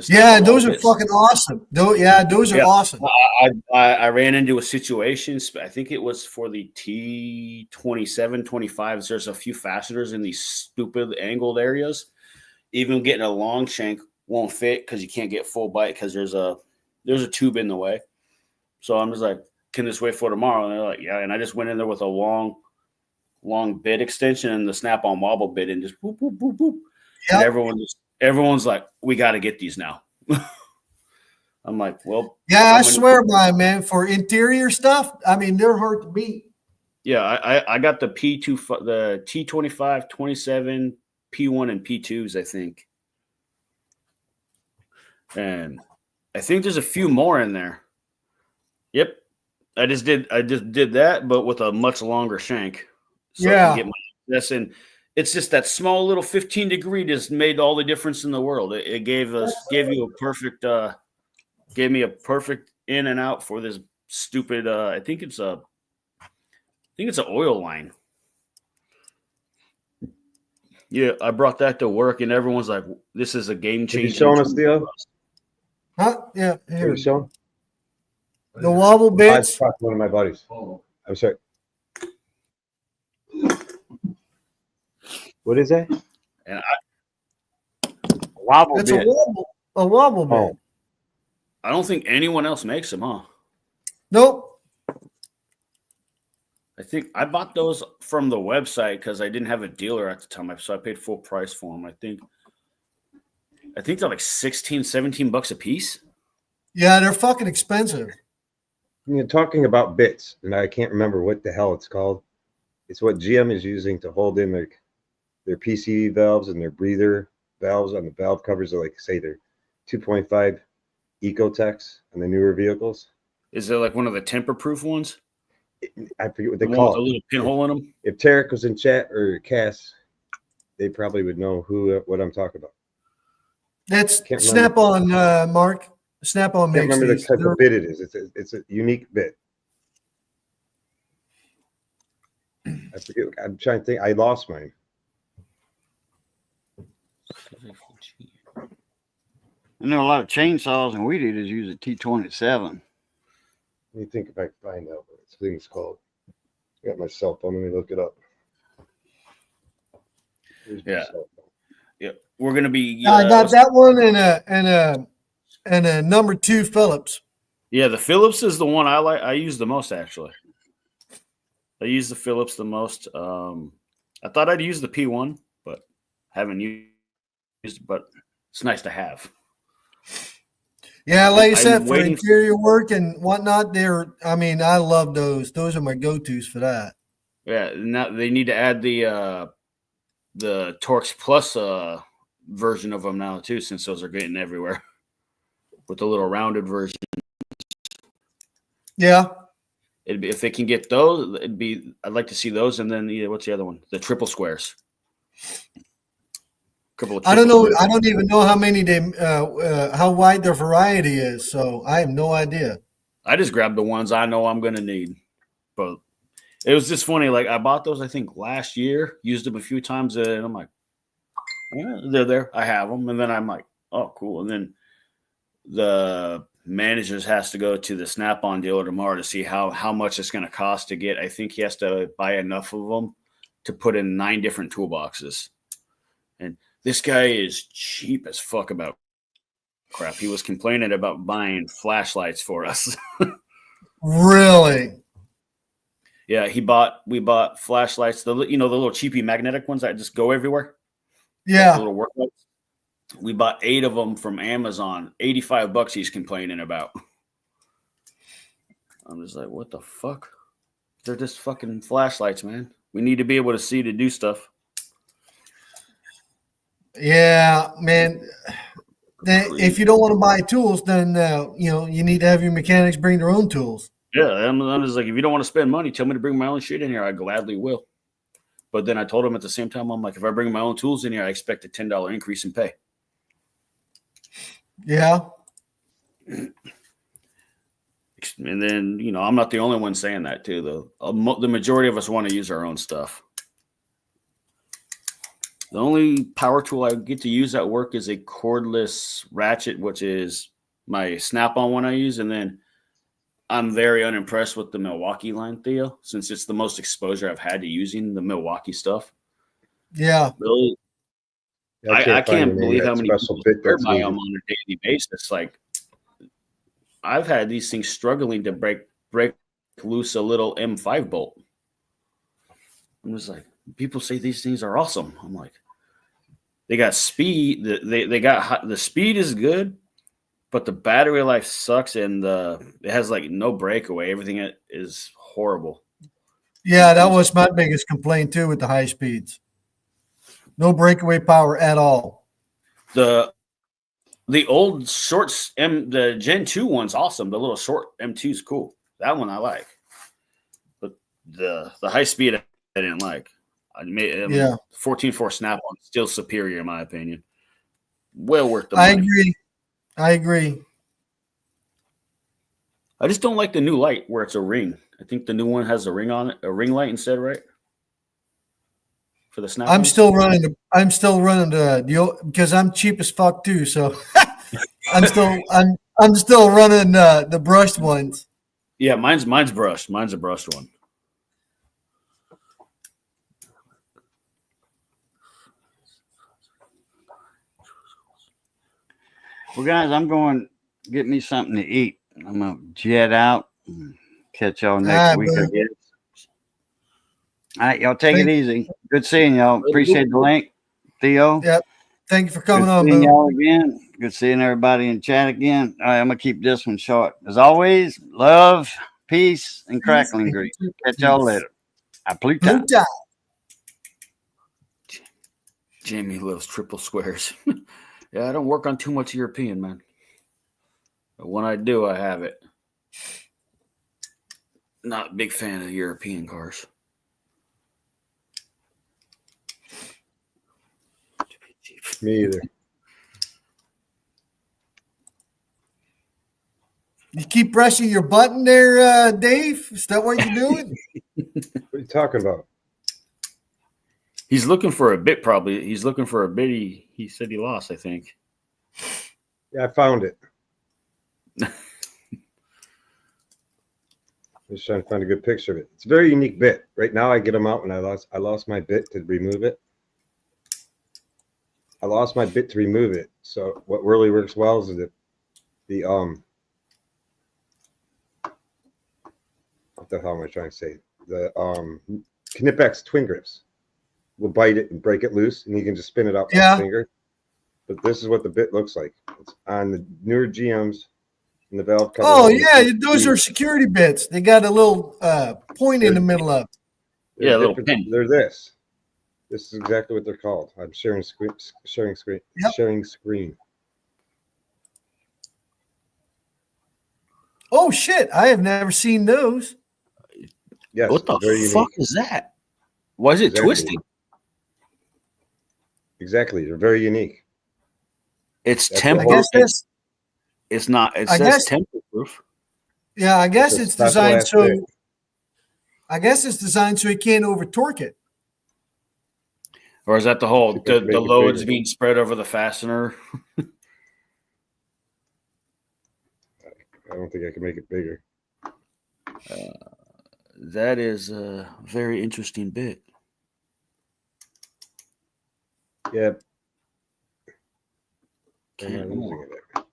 Yeah, those are fucking awesome. Those are awesome. I ran into a situation. I think it was for the T27, 25s. There's a few fasteners in these stupid angled areas. Even getting a long shank won't fit because you can't get full bite because there's a tube in the way. So I'm just like, can this wait for tomorrow? And they're like, yeah. And I just went in there with a long bit extension and the snap-on wobble bit and just boop, boop, boop, boop. Yep. And everyone's like, we got to get these now. I'm like, well, yeah, I swear by man, for interior stuff, I mean, they're hard to beat. Yeah, I got the P2, the T25, 27, P1, and P2s, I think. And I think there's a few more in there. Yep. I just did that, but with a much longer shank. So yeah. I can get my and it's just that small little 15 degree just made all the difference in the world. It gave me a perfect in and out for this stupid. I think it's an oil line. Yeah, I brought that to work, and everyone's like, "This is a game changer." You showing us, Theo? Huh? Yeah. Here. You showing? The wobble I bits. talked to one of my buddies. I'm sorry. What is that? And Wobble It's bit. a wobble bit. Oh. I don't think anyone else makes them, huh? Nope. I think I bought those from the website because I didn't have a dealer at the time, so I paid full price for them. I think they're like 16, 17 bucks a piece. Yeah, they're fucking expensive. You're talking about bits, and I can't remember what the hell it's called. It's what GM is using to hold in their PCV valves and their breather valves on the valve covers are like, say, they're 2.5 Ecotechs on the newer vehicles. Is it like one of the temper-proof ones? I forget what they The one call with a it. little pinhole in them? If Tarek was in chat or Cass, they probably would know what I'm talking about. That's Can't remember. Snap-on, Mark. Snap-on I can't makes remember the these. type of bit it is. It's a unique bit. I forget. I'm trying to think. I lost mine. I know a lot of chainsaws and weed eaters use a T27. Let me think if I can find out what this thing's called. I got my cell phone. Let me look it up. Here's my Yeah. cell phone. Yeah, we're gonna be. I got that one and a number 2 Phillips. Yeah, the Phillips is the one I like. I use the most actually. I use the Phillips the most. I thought I'd use the P1, but haven't used it, but it's nice to have. Yeah, like I I'm said, for waiting interior work and whatnot, I love those. Those are my go-tos for that. Yeah, now they need to add the Torx Plus version of them now too, since those are getting everywhere with the little rounded version. Yeah. It'd be, if they can get those, I'd like to see those, and then what's the other one? The triple squares. I don't know. I don't even know how many how wide their variety is. So I have no idea. I just grabbed the ones I know I'm gonna need. But it was just funny. Like I bought those, I think last year, used them a few times, and I'm like, yeah, they're there. I have them, and then I'm like, oh, cool. And then the managers has to go to the Snap-on dealer tomorrow to see how much it's going to cost to get. I think he has to buy enough of them to put in 9 different toolboxes. And this guy is cheap as fuck about crap. He was complaining about buying flashlights for us. Really? Yeah, we bought flashlights, the little cheapy magnetic ones that just go everywhere. Yeah. The little work lights. We bought 8 of them from Amazon. $85 he's complaining about. I'm just like, what the fuck? They're just fucking flashlights, man. We need to be able to see to do stuff. Yeah, man. If you don't want to buy tools, then you need to have your mechanics bring their own tools. Yeah, I'm just like, if you don't want to spend money, tell me to bring my own shit in here. I gladly will. But then I told him at the same time, I'm like, if I bring my own tools in here, I expect a $10 increase in pay. Yeah. And then, I'm not the only one saying that too, though. The majority of us want to use our own stuff. The only power tool I get to use at work is a cordless ratchet, which is my Snap-on one I use. And then I'm very unimpressed with the Milwaukee line, Theo, since it's the most exposure I've had to using the Milwaukee stuff. Yeah. Really, I can't believe how many people swear by them on a daily basis. Like, I've had these things struggling to break loose a little M5 bolt. I'm just like, people say these things are awesome. I'm like, they got speed. They got the speed is good, but the battery life sucks, and it has like no breakaway. Everything is horrible. Yeah, that was my biggest complaint too with the high speeds. No breakaway power at all. The old shorts the Gen 2 one's awesome. The little short M2 is cool. That one I like. But the high speed I didn't like. 14.4 Snap-on still superior in my opinion. Well worth the money. I agree. I just don't like the new light where it's a ring. I think the new one has a ring on it, a ring light instead, right? For the Snap-on. I'm still running the because I'm cheap as fuck too. So I'm still running the brushed ones. Yeah, mine's brushed. Mine's a brushed one. Well, guys, I'm going to get me something to eat. I'm going to jet out. Catch y'all next week, I guess. All right, y'all take it easy. Good seeing y'all. Appreciate the link, Theo. Yep. Thank you for coming on, seeing y'all again. Good seeing everybody in chat again. All right, I'm going to keep this one short. As always, love, peace, and crackling grease. Catch y'all later. Pluta. Jamie loves triple squares. Yeah, I don't work on too much European, man. But when I do, I have it. Not a big fan of European cars. Me either. You keep pressing your button there, Dave? Is that what you're doing? What are you talking about? He's looking for a bit, probably. He's looking for a bit he said he lost, I think. Yeah, I found it. Just trying to find a good picture of it. It's a very unique bit. Right now I get them out and I lost my bit to remove it. I lost my bit to remove it. So what really works well is the what the hell am I trying to say? The Knipex twin grips will bite it and break it loose, and you can just spin it up Yeah. with a finger. But this is what the bit looks like. It's on the newer GMs and the valve cover. Oh on the yeah, PCB. those are security bits. They got a little point in the middle of. They're Yeah, a little different- pin. They're this. This is exactly what they're called. I'm sharing screen. Yep. Sharing screen. Oh shit! I have never seen those. Yes. What the very fuck unique. is that? Why is it Exactly. twisting? Exactly. They're very unique. It's That's I temper. what- guess that's It's not. It I says guess- temper proof. yeah. I guess It's a it's special designed ass so. bit. I guess it's designed so you can't over torque it. Or is that the whole You gotta the make it loads bigger. being spread over the fastener? I don't think I can make it bigger. That is a very interesting bit. Yeah. I'm Okay. not losing it.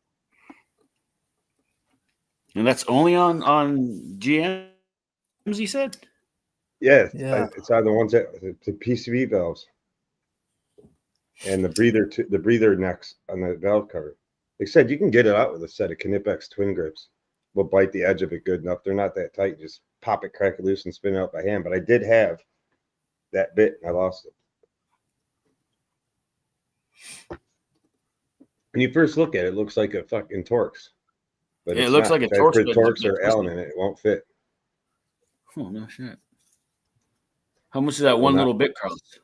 And that's only on GMs, he said? Yeah. Yeah. It's on the ones that the PCB valves and the breather necks on the valve cover. They said you can get it out with a set of Knipex twin grips. Will bite the edge of it good enough. They're not that tight. Just pop it, crack it loose, and spin it out by hand. But I did have that bit, and I lost it. When you first look at it, it looks like a fucking Torx. But Yeah, it it's looks not. like a If I Torx, put but Torx it's or twisted. Allen in it, it won't fit. Oh, no shit. How much does that one not- little bit cost?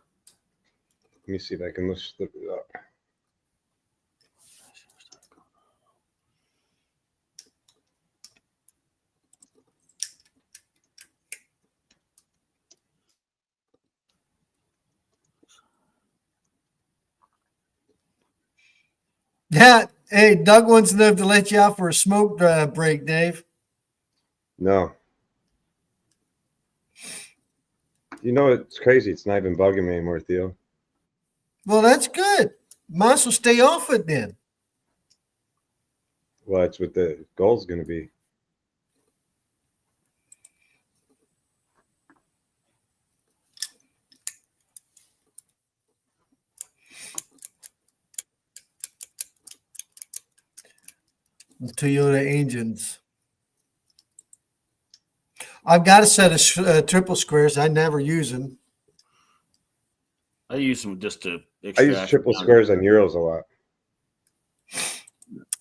Let me see if I can look it up. Yeah. Hey, Doug wants to let you out for a smoke break, Dave. No. You know, it's crazy. It's not even bugging me anymore, Theo. Well, that's good. Might as well stay off it then. Well, that's what the goal's going to be. The Toyota engines. I've got a set of triple squares. I never use them. I use them just to I use extract. triple squares on Euros a lot.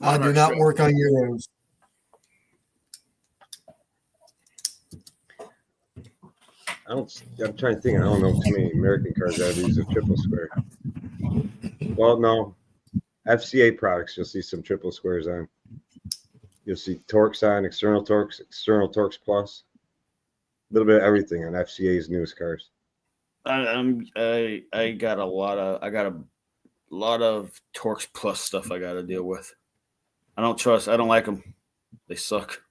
I do not work on Euros. I'm trying to think. I don't know too many American cars that use a triple square. Well, no. FCA products, you'll see some triple squares on. You'll see Torx on, external Torx Plus. A little bit of everything on FCA's newest cars. I got a lot of Torx Plus stuff I got to deal with. I don't like them. They suck.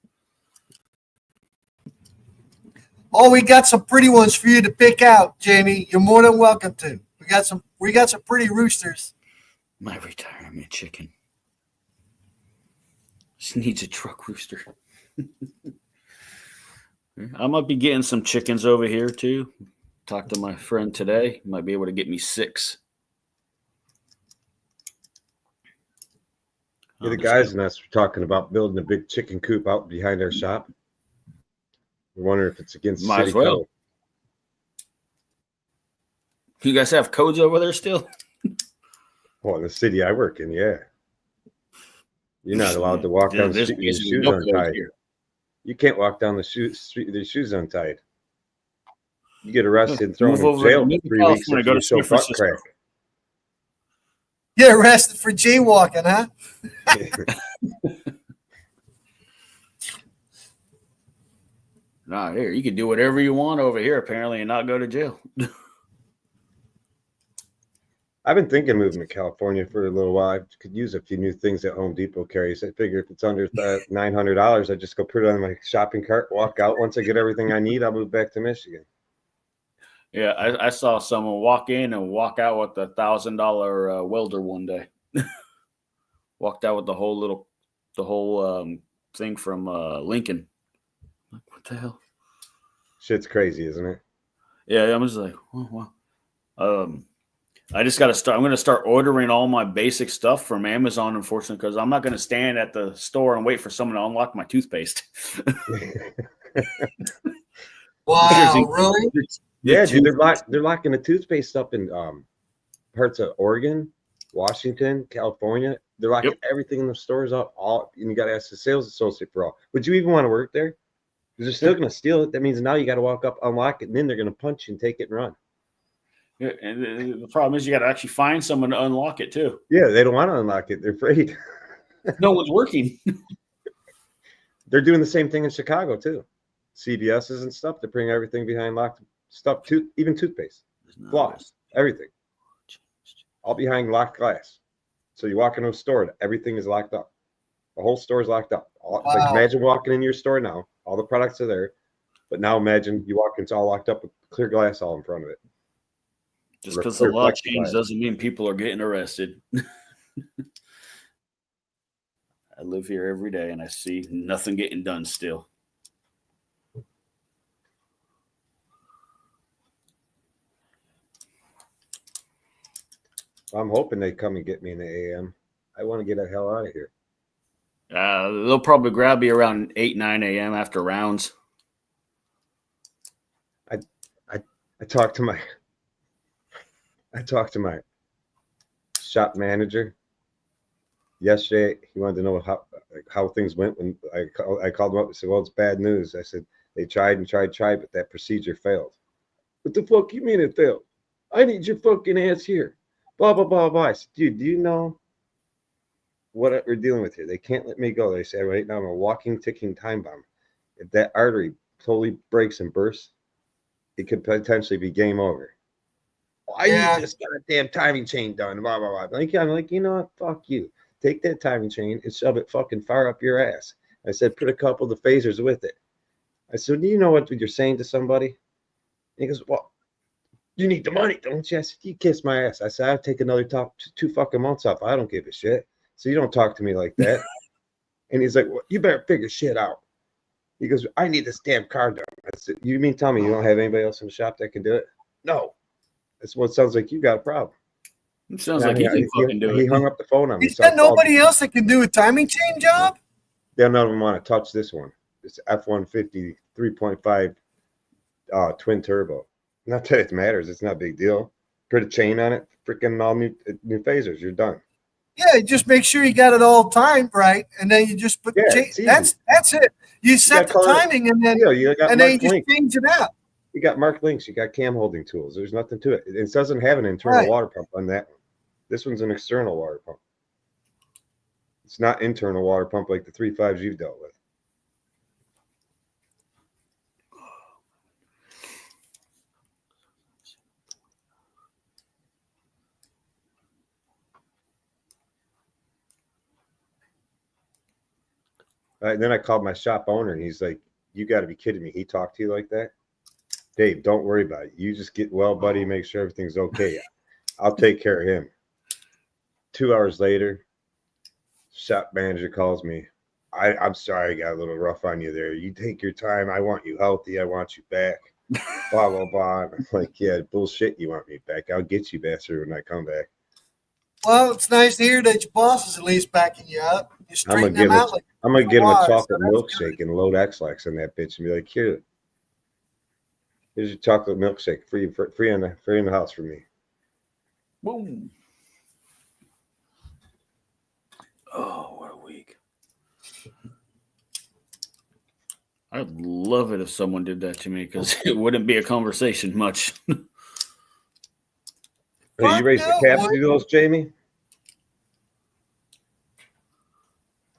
Oh, we got some pretty ones for you to pick out, Jamie. You're more than welcome to. We got some pretty roosters. My retirement chicken. Just needs a truck rooster. I might be getting some chickens over here too. Talked to my friend today. Might be able to get me 6. Yeah, the guys and us were talking about building a big chicken coop out behind our shop. We're wondering if it's against Might city as well. code. You guys have codes over there still? Well, in the city I work in, yeah. You're not allowed to walk down the There's street with your basically shoes no codes untied. here. You can't walk down the street with your shoes untied. You get arrested and thrown Move in over jail to for 3 weeks California, if go you to show San butt Francisco. crack. Get arrested for jaywalking, huh? Nah, here you can do whatever you want over here apparently and not go to jail. I've been thinking of moving to California for a little while. I could use a few new things that Home Depot carries. I figure if it's under $900, I just go put it on my shopping cart, walk out. Once I get everything I need, I'll move back to Michigan. Yeah, I saw someone walk in and walk out with a $1,000 welder one day. Walked out with the whole thing from Lincoln. Like, what the hell? Shit's crazy, isn't it? Yeah, I'm just like, oh, wow. I just got to start. I'm going to start ordering all my basic stuff from Amazon, unfortunately, because I'm not going to stand at the store and wait for someone to unlock my toothpaste. Wow, really? Yeah, dude, they're locking the toothpaste up in parts of Oregon, Washington, California. They're locking everything in the stores up. All, and you got to ask the sales associate for all. Would you even want to work there? Because they're still going to steal it. That means now you got to walk up, unlock it, and then they're going to punch you and take it and run. Yeah, and the problem is you got to actually find someone to unlock it too. Yeah, they don't want to unlock it. They're afraid. No one's working. They're doing the same thing in Chicago too. CVS's and stuff. They're putting everything behind locked stuff, even toothpaste, floss, everything, all behind locked glass. So you walk into a store, everything is locked up. The whole store is locked up. Like imagine walking in your store now. All the products are there, but now imagine you walk in, it's all locked up with clear glass all in front of it. Just because the law changed doesn't mean people are getting arrested. I live here every day and I see nothing getting done still. I'm hoping they come and get me in the AM. I want to get the hell out of here. They'll probably grab you around 8, 9 a.m. after rounds. I talked to my shop manager yesterday. He wanted to know how things went when I called him up and said, well, it's bad news. I said, they tried, but that procedure failed. What the fuck you mean it failed? I need your fucking ass here. Blah, blah, blah, blah. I said, dude, do you know what we're dealing with here? They can't let me go. They say, right now I'm a walking, ticking time bomb. If that artery totally breaks and bursts, it could potentially be game over. I need this goddamn timing chain done. Blah, blah, blah. I'm like, you know what? Fuck you. Take that timing chain and shove it fucking far up your ass. I said, put a couple of the phasers with it. I said, do you know what you're saying to somebody? And he goes, well, you need the money, don't you? I said, you kiss my ass. I said, I'll take another 2 fucking months off. I don't give a shit. So you don't talk to me like that. And he's like, well, you better figure shit out. He goes, I need this damn car done. I said, you mean tell me you don't have anybody else in the shop that can do it? No. That's what it sounds like. You got a problem. It sounds like he can fucking do He it. hung up the phone on me. He's got nobody else that can do a timing chain job? None of them want to touch this one. It's F-150 3.5 twin turbo. Not that it matters. It's not a big deal. Put a chain on it. Freaking all new phasers. You're done. Yeah, just make sure you got it all timed right, and then you just put the chain. That's it. You set the timing, and then you just change it out. You got marked links. You got cam holding tools. There's nothing to it. It doesn't have an internal water pump on that one. This one's an external water pump. It's not internal water pump like the 3.5s you've dealt with. Then I called my shop owner, and he's like, you got to be kidding me. He talked to you like that? Dave, don't worry about it. You just get well, buddy, make sure everything's okay. I'll take care of him. 2 hours later, shop manager calls me. I'm sorry I got a little rough on you there. You take your time. I want you healthy. I want you back. Blah, blah, blah. I'm like, yeah, bullshit, you want me back. I'll get you bastard when I come back. Well, it's nice to hear that your boss is at least backing you up. You straighten them out. I'm going to give him a chocolate milkshake and load X-Lax on that bitch and be like, here's your chocolate milkshake free in the house for me. Boom. Oh, what a week. I'd love it if someone did that to me because it wouldn't be a conversation much. Hey, you raise the cab to do those, Jamie?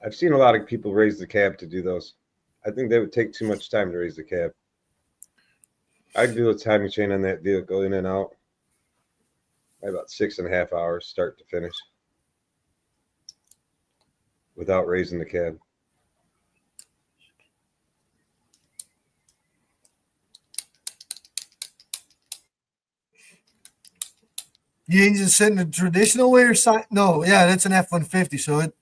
I've seen a lot of people raise the cab to do those. I think they would take too much time to raise the cab. I'd do a timing chain on that deal, go in and out. About 6.5 hours, start to finish, without raising the cab. You just sitting the traditional way or no? Yeah, that's an F-150. So it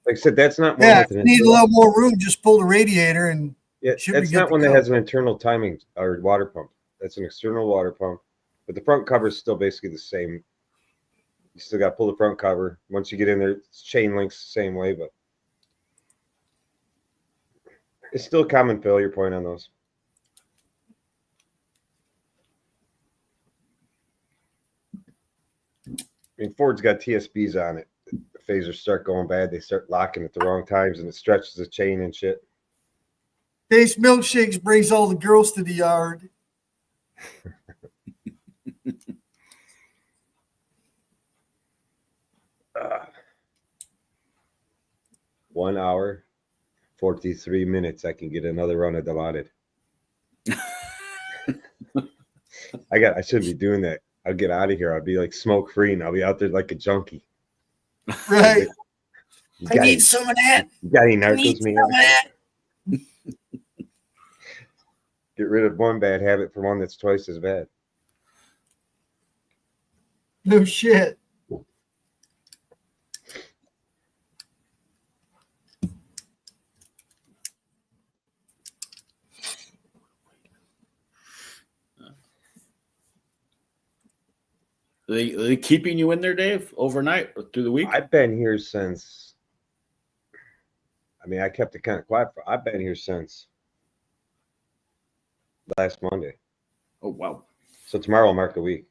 Like I said, that's not. Yeah, if you need a little more room, just pull the radiator and Yeah, Should be it's good not to one that go. has an internal timing or water pump. That's an external water pump, but the front cover is still basically the same. You still got to pull the front cover. Once you get in there, it's chain links the same way, but it's still a common failure point on those. I mean, Ford's got TSBs on it. The phasers start going bad. They start locking at the wrong times, and it stretches the chain and shit. Taste Milkshakes brings all the girls to the yard. Uh, 1 hour, 43 minutes. I can get another run of Dilaudid. I shouldn't be doing that. I'll get out of here. I'll be like smoke free, and I'll be out there like a junkie. Right. You I got, need some of that. you got any I need narcos, some man? of that. Get rid of one bad habit for one that's twice as bad. No shit. Are they keeping you in there, Dave, overnight or through the week? I've been here since. I mean, I kept it kind of quiet. I've been here since last Monday. Oh, wow. So tomorrow will mark a week.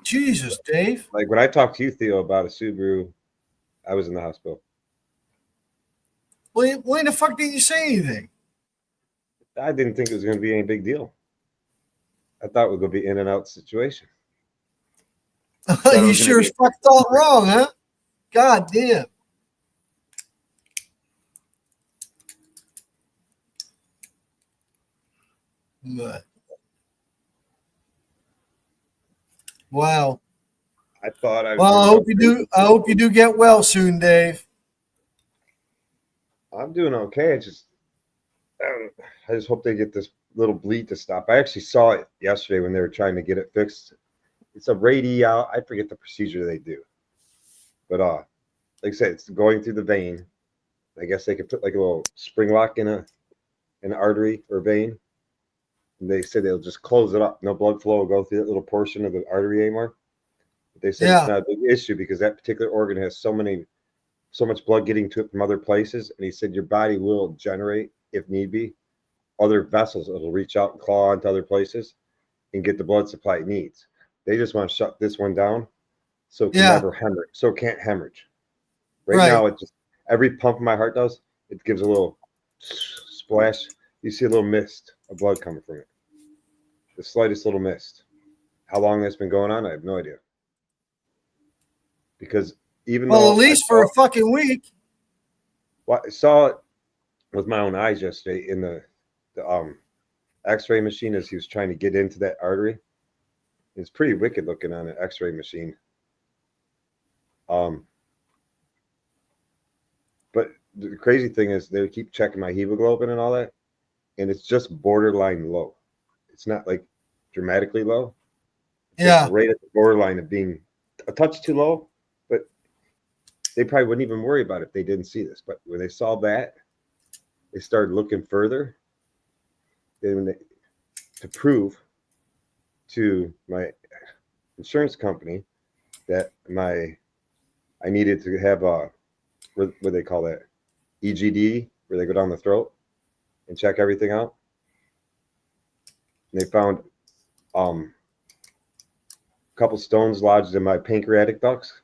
Jesus, Dave. Like when I talked to you, Theo, about a Subaru, I was in the hospital. Why the fuck didn't you say anything? I didn't think it was going to be any big deal. I thought it was going to be in and out situation. You sure as fuck thought wrong, huh? God damn. But, wow. I thought I was. Well, I hope you do get well soon, Dave. I'm doing okay. I just hope they get this little bleed to stop. I actually saw it yesterday when they were trying to get it fixed. It's a radial. I forget the procedure they do, but like I said, it's going through the vein. I guess they could put like a little spring lock in an artery or vein. And they said they'll just close it up. No blood flow will go through that little portion of the artery anymore. But they said it's not a big issue because that particular organ has so much blood getting to it from other places. And he said your body will generate, if need be, other vessels. It'll reach out and claw into other places and get the blood supply it needs. They just want to shut this one down so it can never hemorrhage. So it can't hemorrhage. Right now, it just every pump my heart does, it gives a little splash. You see a little mist of blood coming from it. The slightest little mist. How long that's been going on, I have no idea. Because even though at least for a fucking week. Well, I saw it with my own eyes yesterday in the X-ray machine as he was trying to get into that artery. It's pretty wicked looking on an X-ray machine. But the crazy thing is they keep checking my hemoglobin and all that, and it's just borderline low. It's not like dramatically low. It's just right at the borderline of being a touch too low, but they probably wouldn't even worry about it if they didn't see this. But when they saw that, they started looking further. To prove to my insurance company that I needed to have what do they call that? EGD, where they go down the throat and check everything out. And they found a couple stones lodged in my pancreatic ducts.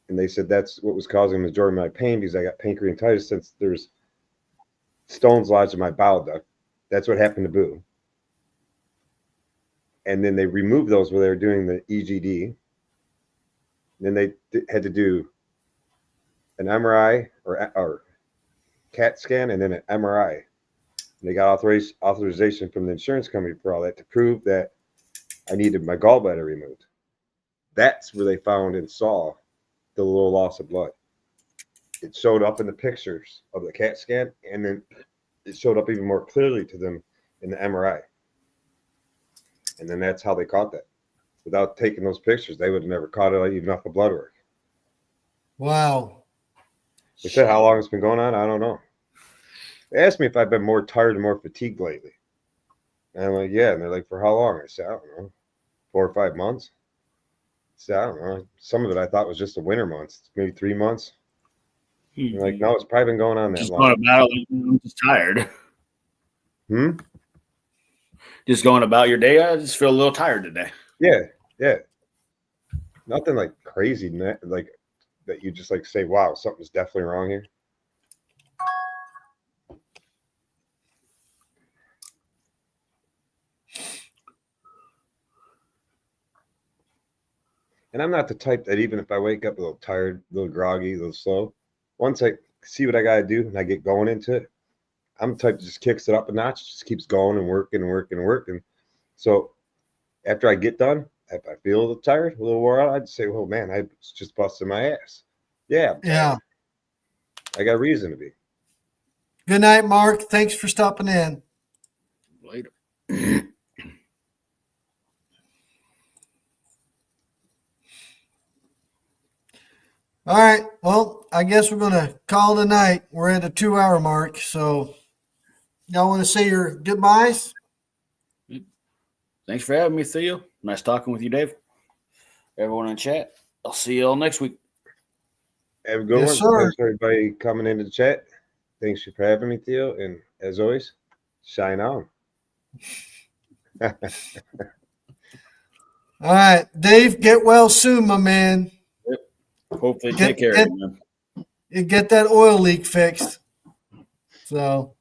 And they said that's what was causing the majority of my pain because I got pancreatitis since there's stones lodged in my bowel duct. That's what happened to Boo. And then they removed those where they were doing the EGD. Then they had to do an MRI or CAT scan and then an MRI. And they got authorization from the insurance company for all that to prove that I needed my gallbladder removed. That's where they found and saw the little loss of blood. It showed up in the pictures of the CAT scan, and then it showed up even more clearly to them in the MRI. And then that's how they caught that. Without taking those pictures, they would have never caught it even off the blood work. Wow. They said how long it's been going on, I don't know. They asked me if I've been more tired and more fatigued lately. And I'm like, yeah. And they're like, for how long? I said, I don't know, 4 or 5 months. I said, I don't know. Some of it I thought was just the winter months, maybe 3 months. They're like, no, it's probably been going on that Just long. going about it, I'm just tired. Just going about your day. I just feel a little tired today. Yeah. Nothing like crazy, like that you just like say, wow, something's definitely wrong here. And I'm not the type that even if I wake up a little tired, a little groggy, a little slow, once I see what I got to do and I get going into it, I'm the type that just kicks it up a notch, just keeps going and working and working and working. So after I get done, if I feel a little tired, a little wore out, I'd say, well, man, I was just busting my ass. Yeah. Yeah. I got reason to be. Good night, Mark. Thanks for stopping in. Later. All right. Well, I guess we're going to call it a night. We're at a 2-hour mark. So y'all want to say your goodbyes? Thanks for having me, Theo. Nice talking with you, Dave. Everyone in chat. I'll see you all next week. Have a good Yes, one. sir. Thanks for everybody coming into the chat. Thanks for having me, Theo. And as always, shine on. All right. Dave, get well soon, my man. Hopefully, Get- take care get- of you, man. You get that oil leak fixed. So,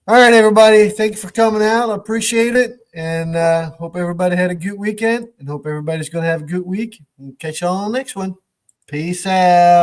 all right, everybody. Thank you for coming out. I appreciate it. And hope everybody had a good weekend and hope everybody's going to have a good week. We'll catch y'all on the next one. Peace out.